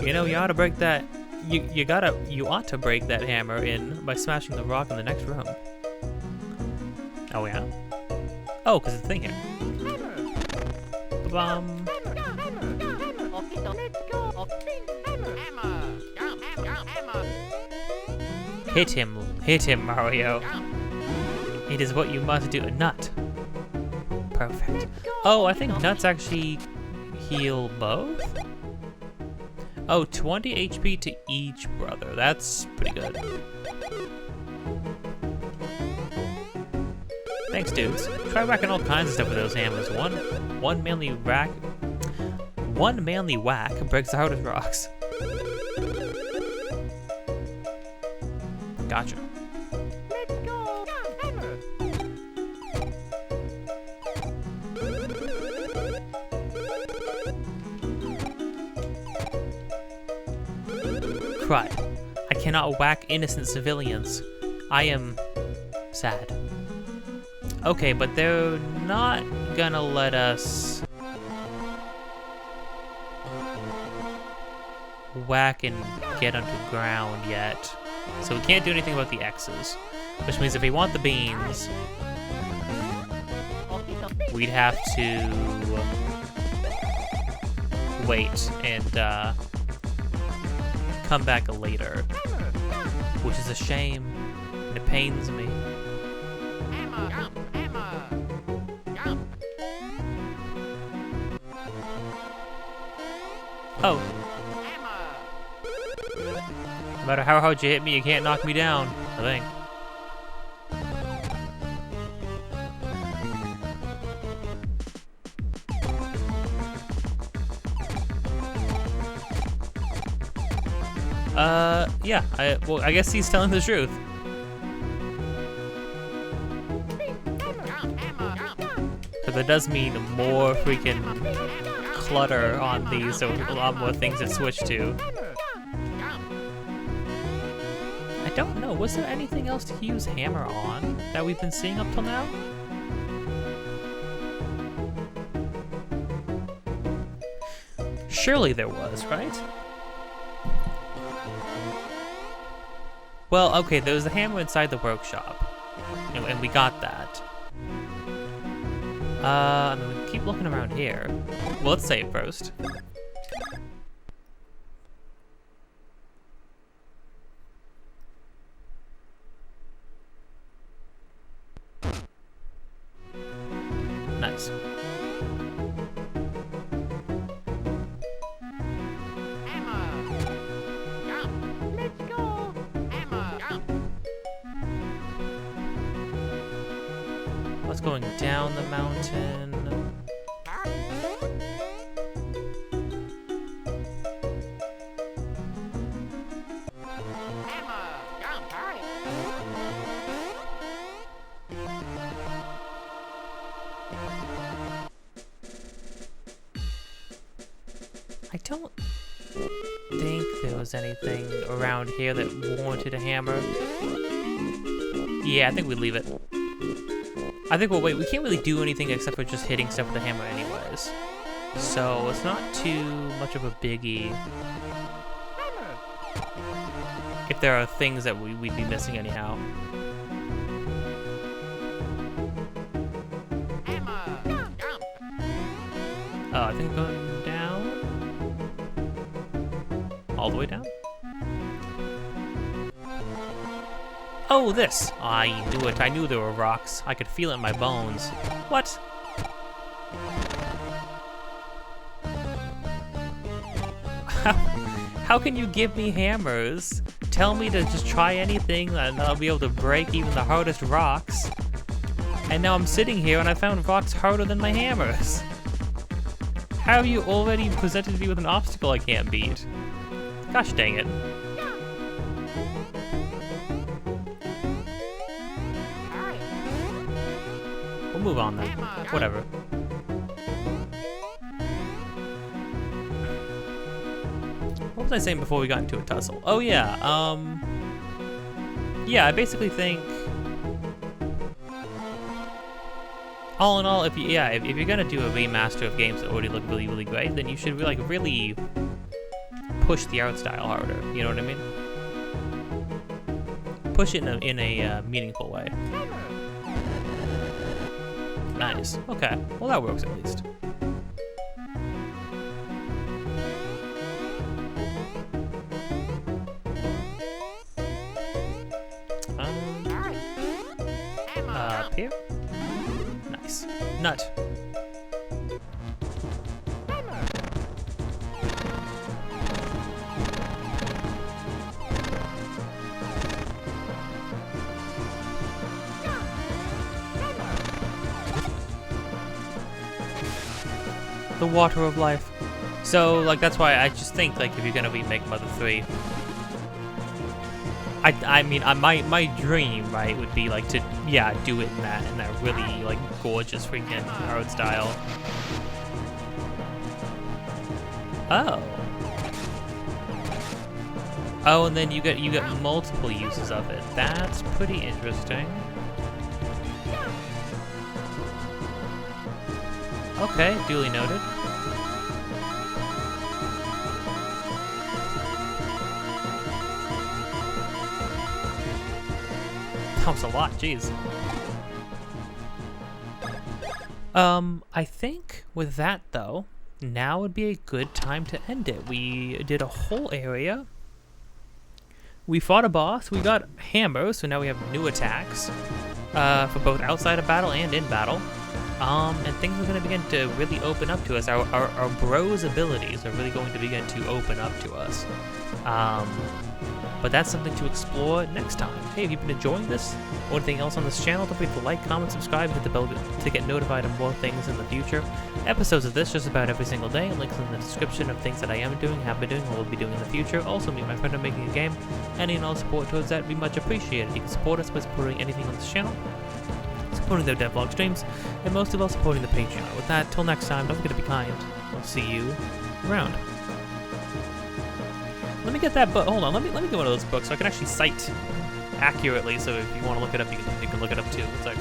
You know, you ought to break that. You ought to break that hammer in by smashing the rock in the next room. Oh yeah. Oh, cause it's a thing here. Ba-bum. Hit him, Mario. It is what you must do. Nut. Perfect. Oh, I think nuts actually heal both. Oh, 20 HP to each brother. That's pretty good. Thanks, dudes. Try whacking all kinds of stuff with those hammers. One manly whack breaks the hardest rocks. Gotcha. Let's go. Hammer. Cry. I cannot whack innocent civilians. I am sad. Okay, but they're not gonna let us whack and get underground yet. So we can't do anything about the X's. Which means if we want the beans, we'd have to wait and come back later. Which is a shame, and it pains me. Oh. No matter how hard you hit me, you can't knock me down, I think. Yeah, well, I guess he's telling the truth. But that does mean more freaking clutter on these, so a lot more things to switch to. I don't know, was there anything else to use hammer on that we've been seeing up till now? Surely there was, right? Well, okay, there was the hammer inside the workshop, and we got that. And then we keep looking around here. Well, let's save first. Nice. What's going down the mountain? I don't think there was anything around here that warranted a hammer. Yeah, I think we leave it. I think we'll wait. We can't really do anything except for just hitting stuff with the hammer anyways. So it's not too much of a biggie. If there are things that we'd be missing anyhow. I think I'm going down. All the way down? Oh, this! I knew it. I knew there were rocks. I could feel it in my bones. What? How can you give me hammers? Tell me to just try anything and I'll be able to break even the hardest rocks. And now I'm sitting here and I found rocks harder than my hammers. How have you already presented me with an obstacle I can't beat? Gosh dang it. We'll move on then. Whatever. What was I saying before we got into a tussle? Oh yeah, yeah, I basically think all in all, if you're gonna do a remaster of games that already look really, really great, then you should like really push the art style harder. You know what I mean? Push it in a meaningful way. Nice. Okay. Well, that works at least. Up here. Nice. Nut. The water of life. So, like, that's why I just think, like, if you're gonna remake Mother 3, I mean, my dream, right, would be like to, yeah, do it in that really like gorgeous freaking art style. Oh. Oh, and then you get multiple uses of it. That's pretty interesting. Okay, duly noted. That was a lot, jeez. I think with that though, now would be a good time to end it. We did a whole area. We fought a boss, we got hammers, so now we have new attacks for both outside of battle and in battle. And things are going to begin to really open up to us. Our bros abilities are really going to begin to open up to us. But that's something to explore next time. Hey, if you've been enjoying this or anything else on this channel, don't forget to like, comment, subscribe, hit the bell to get notified of more things in the future. Episodes of this just about every single day, and links in the description of things that I am doing, have been doing, or will be doing in the future. Also, me and my friend are making a game. Any and all support towards that would be much appreciated. You can support us by supporting anything on this channel, supporting their devlog streams, and most of all supporting the Patreon. With that, till next time, don't forget to be kind. I'll see you around. Let me get that book. Hold on, let me get one of those books so I can actually cite accurately. So if you want to look it up, you can look it up too. It's like.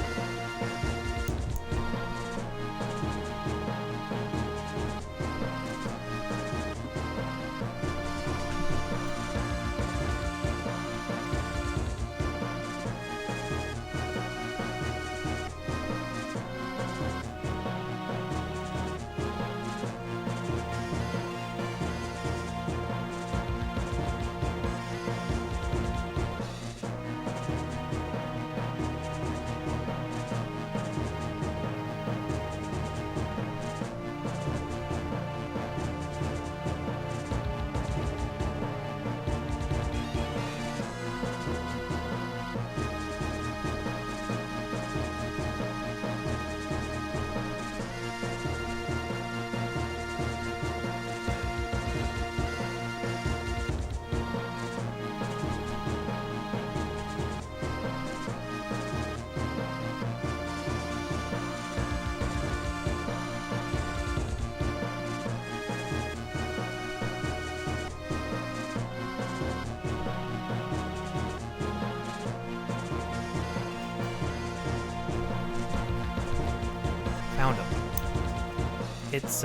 It's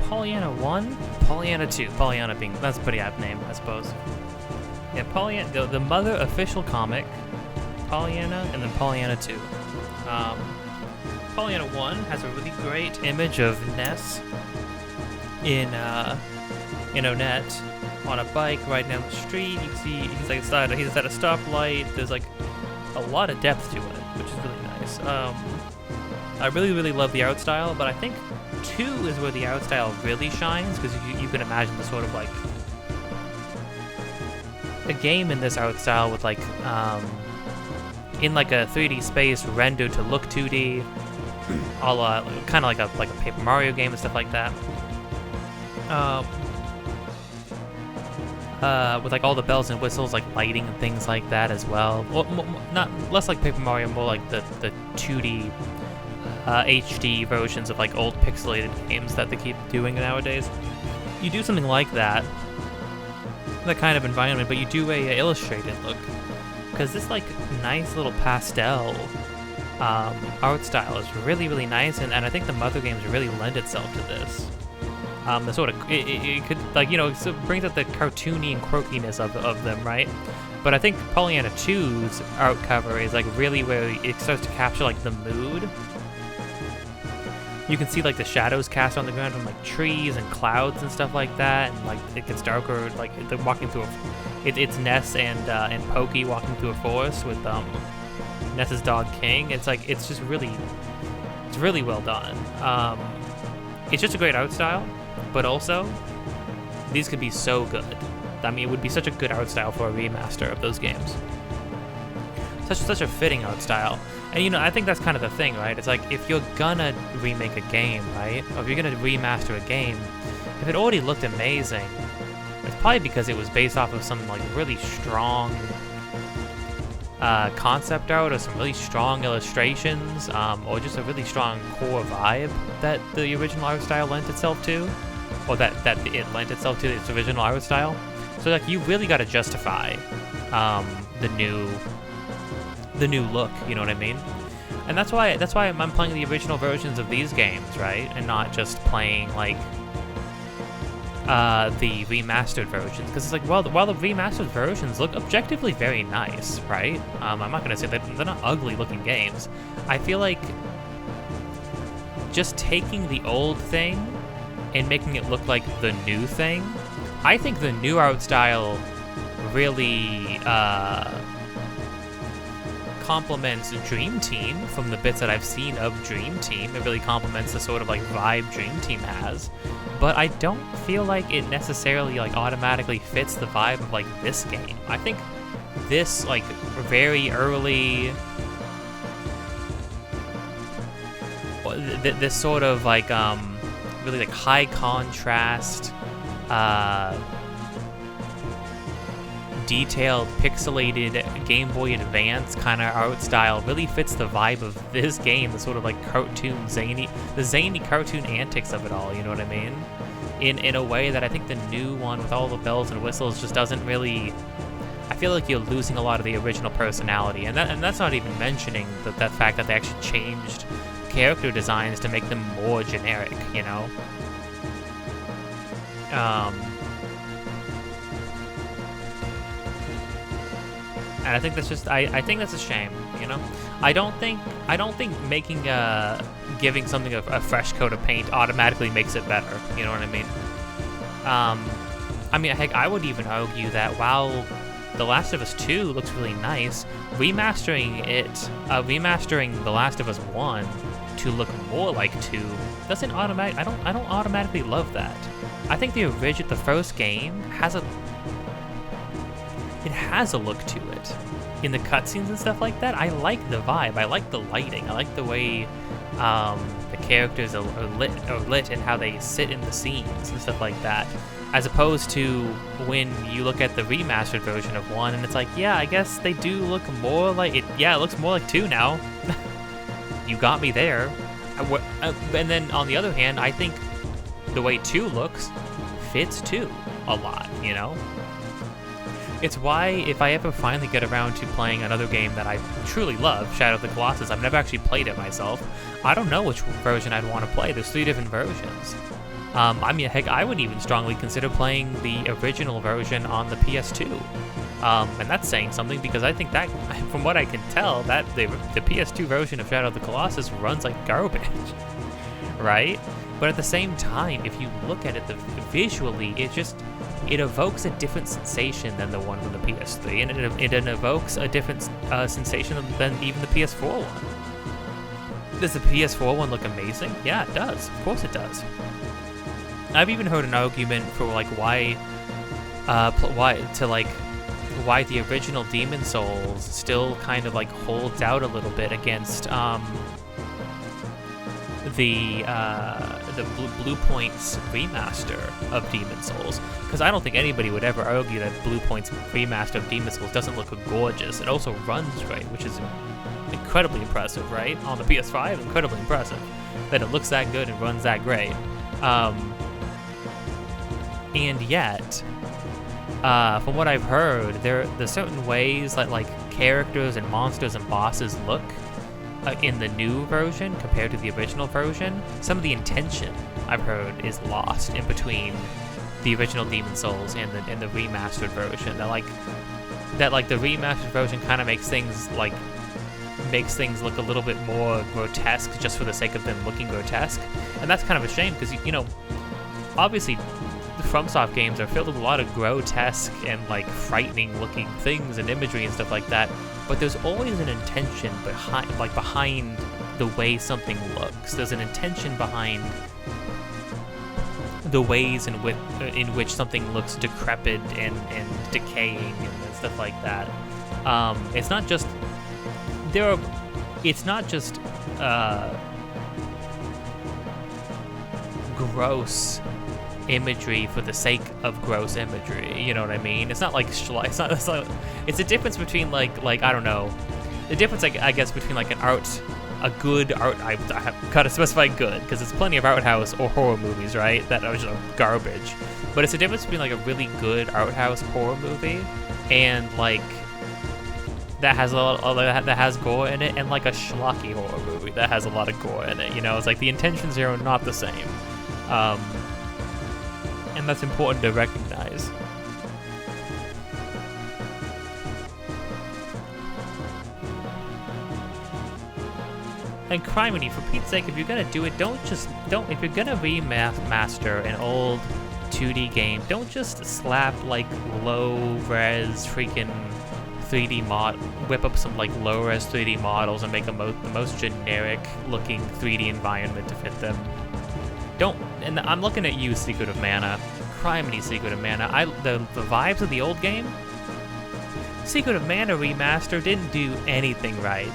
Pollyanna 1, Pollyanna 2. Pollyanna being, that's a pretty apt name, I suppose. Yeah, Pollyanna, the mother official comic, Pollyanna, and then Pollyanna 2. Pollyanna 1 has a really great image of Ness in Onett on a bike riding down the street. You can see he's at a stoplight. There's like a lot of depth to it, which is really nice. I really love the art style, but I think 2 is where the art style really shines, because you can imagine the sort of like a game in this art style with like in like a 3D space rendered to look 2D, a la kind of like a Paper Mario game and stuff like that. With like all the bells and whistles, like lighting and things like that as well. Well, not less like Paper Mario, more like the 2D HD versions of like old pixelated games that they keep doing nowadays. You do something like that kind of environment, but you do a illustrated look, because this like nice little pastel art style is really nice, and I think the Mother games really lend itself to this. The sort of it could, like, you know, it brings out the cartoony and quirkiness of them, right? But I think Pollyanna 2's art cover is like really where it starts to capture like the mood. You can see like the shadows cast on the ground from like trees and clouds and stuff like that, and like it gets darker. Like they're walking through it's Ness and Pokey walking through a forest with Ness's dog King. It's like it's really well done. It's just a great art style, but also these could be so good. I mean, it would be such a good art style for a remaster of those games. Such a fitting art style. And you know, I think that's kind of the thing, right? It's like, if you're gonna remake a game, right? Or if you're gonna remaster a game, if it already looked amazing, it's probably because it was based off of some like really strong concept art, or some really strong illustrations, or just a really strong core vibe that the original art style lent itself to, or that it lent itself to its original art style. So like, you really got to justify the new look, you know what I mean? And that's why I'm playing the original versions of these games, right? And not just playing like the remastered versions, because it's like, while the remastered versions look objectively very nice, right? I'm not gonna say that they're not ugly looking games. I feel like just taking the old thing and making it look like the new thing, I think the new art style really complements Dream Team from the bits that I've seen of Dream Team. It really complements the sort of like vibe Dream Team has, but I don't feel like it necessarily like automatically fits the vibe of like this game. I think this like very early, this sort of like really like high contrast, detailed, pixelated Game Boy Advance kind of art style really fits the vibe of this game, the sort of like cartoon zany cartoon antics of it all, you know what I mean? In a way that I think the new one with all the bells and whistles just doesn't really. I feel like you're losing a lot of the original personality, and that's not even mentioning that fact that they actually changed character designs to make them more generic, you know? And I think that's just, I think that's a shame, you know? I don't think making, giving something a fresh coat of paint automatically makes it better, you know what I mean? I mean, heck, I would even argue that while The Last of Us 2 looks really nice, remastering The Last of Us 1 to look more like 2 doesn't automatically, I don't automatically love that. I think the first game has a look to it. In the cutscenes and stuff like that, I like the vibe, I like the lighting, I like the way the characters are lit and how they sit in the scenes and stuff like that. As opposed to when you look at the remastered version of 1 and it's like, yeah, I guess they do look more like it. Yeah, it looks more like 2 now. You got me there. And then on the other hand, I think the way 2 looks fits 2 a lot, you know? It's why if I ever finally get around to playing another game that I truly love, Shadow of the Colossus, I've never actually played it myself. I don't know which version I'd want to play. There's 3 different versions. I mean, heck, I would even strongly consider playing the original version on the PS2. And that's saying something because I think that, from what I can tell, that the PS2 version of Shadow of the Colossus runs like garbage, right? But at the same time, if you look at it visually, it evokes a different sensation than the one from the PS3, and it evokes a different sensation than even the PS4 one. Does the PS4 one look amazing? Yeah, it does. Of course it does. I've even heard an argument for like why the original Demon Souls still kind of like holds out a little bit against the Blue Point's remaster of Demon Souls, because I don't think anybody would ever argue that Blue Point's remaster of Demon Souls doesn't look gorgeous. It also runs great, which is incredibly impressive, right? On the PS5, incredibly impressive that it looks that good and runs that great. And yet, from what I've heard, there's certain ways that like characters and monsters and bosses look in the new version compared to the original version. Some of the intention, I've heard, is lost in between the original Demon Souls and the remastered version. That the remastered version kind of makes things look a little bit more grotesque just for the sake of them looking grotesque, and that's kind of a shame because obviously the FromSoft games are filled with a lot of grotesque and like frightening looking things and imagery and stuff like that, but there's always an intention behind the way something looks. There's an intention behind the ways in which something looks decrepit and decaying and stuff like that. It's not just gross imagery for the sake of gross imagery, you know what I mean? It's not like it's a difference between like I don't know, the difference I guess between like a good art, I have gotta specify good because there's plenty of art house or horror movies, right, that are just garbage, but it's a difference between like a really good art house horror movie and like that has that has gore in it, and like a schlocky horror movie that has a lot of gore in it. It's like the intentions here are not the same. And that's important to recognize. And criminy, for Pete's sake, if you're gonna do it, if you're gonna remaster an old 2D game, don't just slap like low-res freaking 3D whip up some like low-res 3D models and make the most generic-looking 3D environment to fit them. And I'm looking at you, Secret of Mana. Criminy, Secret of Mana. The vibes of the old game? Secret of Mana Remaster didn't do anything right.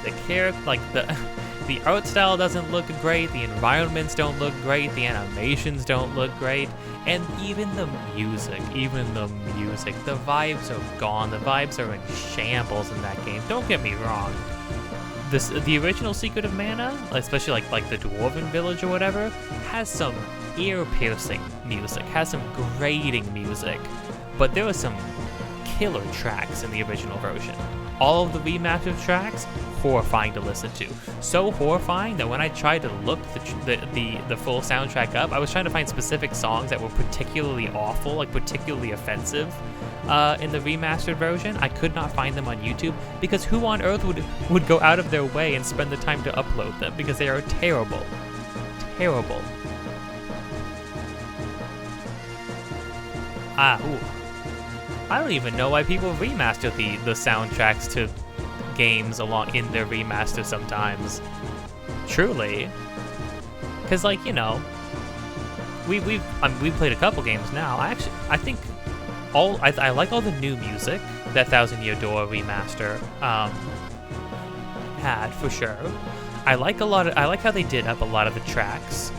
The art style doesn't look great, the environments don't look great, the animations don't look great, and even the music, the vibes are gone, the vibes are in shambles in that game. Don't get me wrong. The original Secret of Mana, especially like the Dwarven Village or whatever, has some ear-piercing music, has some grating music, but there are some killer tracks in the original version. All of the remastered tracks, horrifying to listen to. So horrifying that when I tried to look the full soundtrack up, I was trying to find specific songs that were particularly awful, like particularly offensive, in the remastered version. I could not find them on YouTube because who on earth would go out of their way and spend the time to upload them, because they are terrible. Terrible. I don't even know why people remaster the soundtracks to games along in their remaster sometimes. Truly. Because like, we've played a couple games now. I think I like all the new music that Thousand Year Door remaster had, for sure. I like how they did up a lot of the tracks,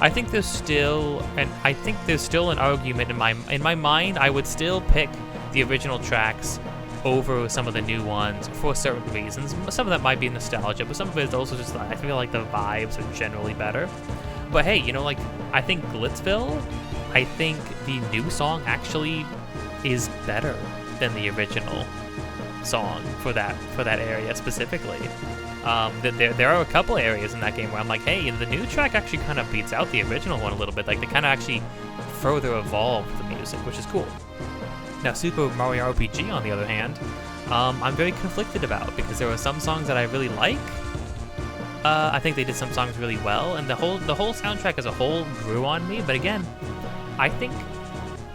I think there's still an argument in my mind. I would still pick the original tracks over some of the new ones for certain reasons. Some of that might be nostalgia, but some of it is also just I feel like the vibes are generally better. But hey, I think Glitzville, I think the new song actually is better than the original song for that area specifically. There are a couple areas in that game where I'm like, hey, the new track actually kind of beats out the original one a little bit. Like, they kind of actually further evolved the music, which is cool. Now, Super Mario RPG, on the other hand, I'm very conflicted about, because there are some songs that I really like. I think they did some songs really well, and the whole soundtrack as a whole grew on me. But again, I think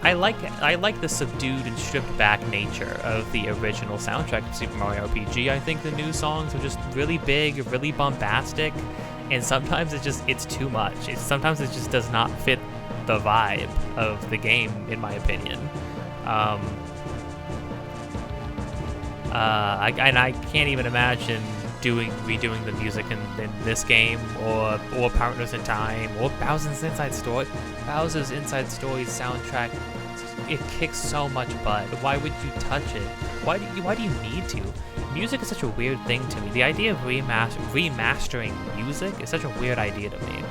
I like the subdued and stripped back nature of the original soundtrack of Super Mario RPG. I think the new songs are just really big, really bombastic, and sometimes it's too much. Sometimes it just does not fit the vibe of the game, in my opinion. I can't even imagine redoing the music in this game, or Partners in Time, or Bowser's Inside Story. Bowser's Inside Story's soundtrack, it kicks so much butt. Why would you touch it? Why do you need to? Music is such a weird thing to me. The idea of remastering music is such a weird idea to me.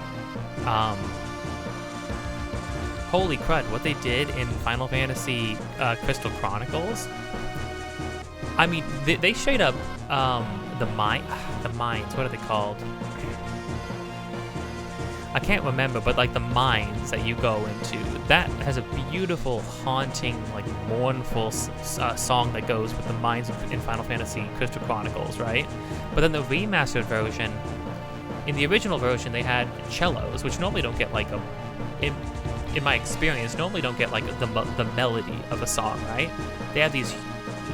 Holy crud, what they did in Final Fantasy Crystal Chronicles. I mean, they straight up, the mines, what are they called? I can't remember, but like the mines that you go into, that has a beautiful, haunting, like mournful song that goes with the mines in Final Fantasy Crystal Chronicles, right? But then the remastered version, in the original version, they had cellos, which normally don't get like in my experience, normally don't get like the melody of a song, right? They have these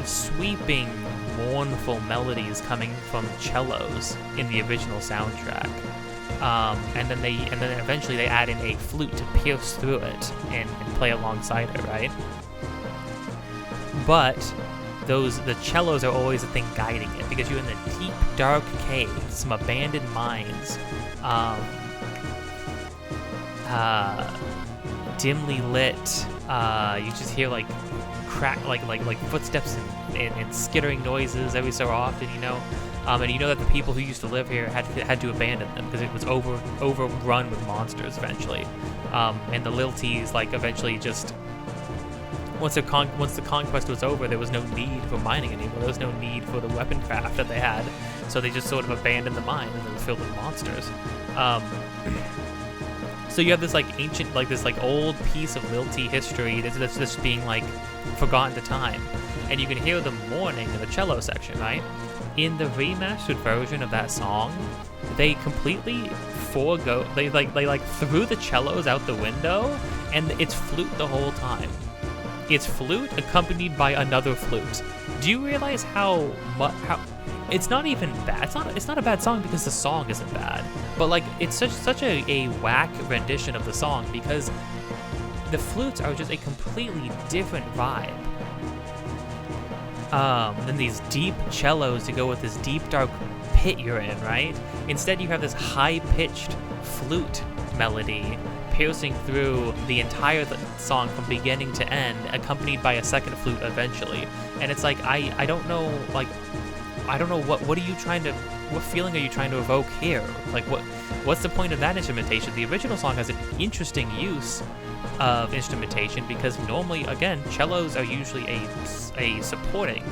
sweeping, mournful melodies coming from cellos in the original soundtrack, and then eventually they add in a flute to pierce through it and play alongside it, right? But the cellos are always the thing guiding it, because you're in the deep, dark caves, some abandoned mines, dimly lit. You just hear like crack, like footsteps and skittering noises every so often, you know. And you know that the people who used to live here had to abandon them because it was overrun with monsters eventually. And the Lilties, like, eventually just once the conquest was over, there was no need for mining anymore. There was no need for the weapon craft that they had, so they just sort of abandoned the mine, and it was filled with monsters. So you have this like ancient, like this like old piece of Lilty history that's just being like forgotten to time, and you can hear them mourning in the cello section, right? In the remastered version of that song, they completely forego. They threw the cellos out the window, and it's flute the whole time. It's flute accompanied by another flute. Do you realize how it's not even bad? It's not a bad song because the song isn't bad, but like it's such a whack rendition of the song because the flutes are just a completely different vibe than these deep cellos to go with this deep dark pit you're in, right? Instead, you have this high-pitched flute melody piercing through the entire song from beginning to end, accompanied by a second flute eventually. And it's like, I don't know, like, I don't know what are you trying to, what feeling are you trying to evoke here? Like, what's the point of that instrumentation? The original song has an interesting use of instrumentation because normally, again, cellos are usually a supporting,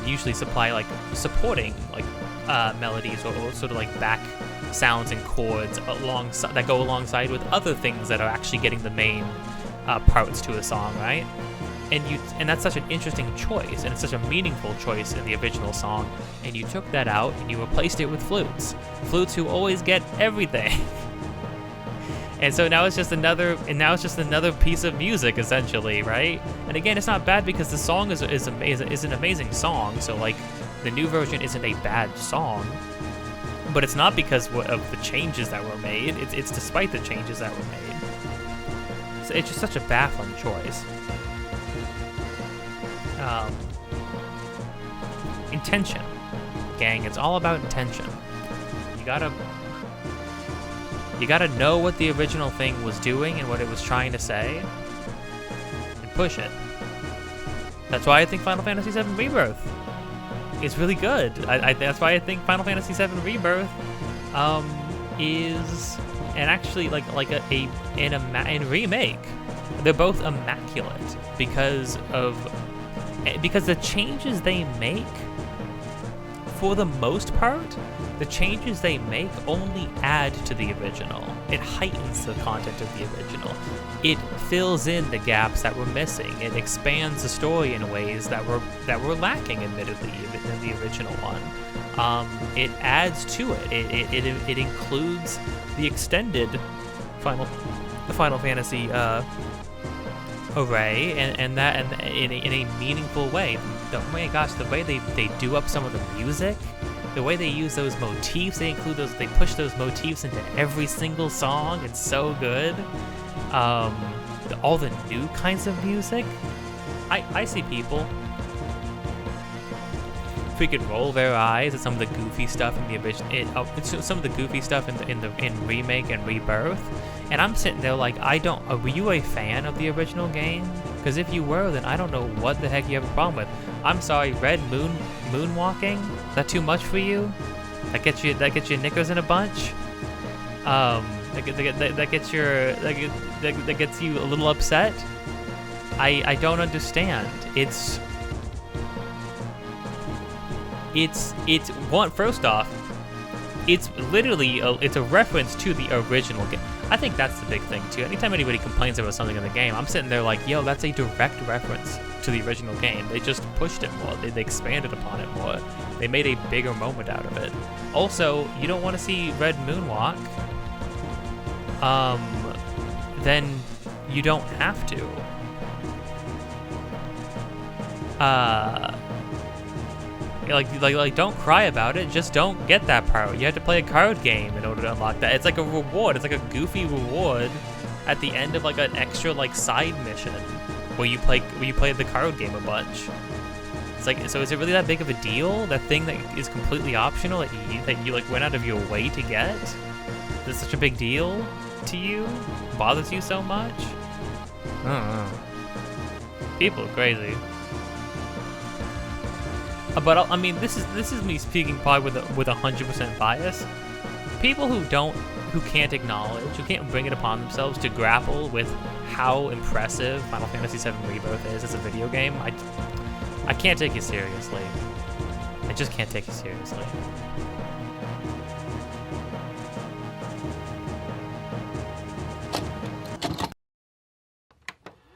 usually supply like supporting like melodies or sort of like back sounds and chords alongside that go alongside with other things that are actually getting the main parts to a song, right? And that's such an interesting choice, and it's such a meaningful choice in the original song. And you took that out and you replaced it with flutes who always get everything. And so now it's just another piece of music essentially, right? And again, it's not bad because the song is an amazing song. So like, the new version isn't a bad song, but it's not because of the changes that were made. It's despite the changes that were made. So it's just such a baffling choice. Intention, gang. It's all about intention. You gotta know what the original thing was doing and what it was trying to say, and push it. That's why I think Final Fantasy VII Rebirth is really good. That's why I think Final Fantasy VII Rebirth is, and actually like a remake. they're both immaculate because the changes they make, for the most part, the changes they make only add to the original. It heightens the content of the original. It fills in the gaps that were missing. It expands the story in ways that were lacking, admittedly, in the original one. It adds to it. It includes the extended Final Fantasy array, and in a meaningful way. Oh my gosh, the way they do up some of the music, the way they use those motifs, they push those motifs into every single song. It's so good. All the new kinds of music. I see people freaking roll their eyes at some of the goofy stuff in the original. Some of the goofy stuff in remake and rebirth, and I'm sitting there like, were you a fan of the original game? Because if you were, then I don't know what the heck you have a problem with. I'm sorry, red moonwalking? Is that too much for you? That gets your knickers in a bunch? That gets you a little upset? I don't understand. It's one. First off, it's literally it's a reference to the original game. I think that's the big thing too. Anytime anybody complains about something in the game, I'm sitting there like, yo, that's a direct reference to the original game. They just pushed it more. They expanded upon it more. They made a bigger moment out of it. Also, you don't want to see Red Moonwalk, then you don't have to. Like, don't cry about it. Just don't get that part. You have to play a card game in order to unlock that. It's like a reward. It's like a goofy reward at the end of like an extra like side mission where you play the card game a bunch. It's like, so is it really that big of a deal? That thing that is completely optional that you like went out of your way to get? Is it such a big deal to you? Bothers you so much? I don't know. People are crazy. But I mean, this is me speaking probably with 100% bias. People who can't acknowledge, who can't bring it upon themselves to grapple with how impressive Final Fantasy VII Rebirth is as a video game, I can't take you seriously. I just can't take you seriously.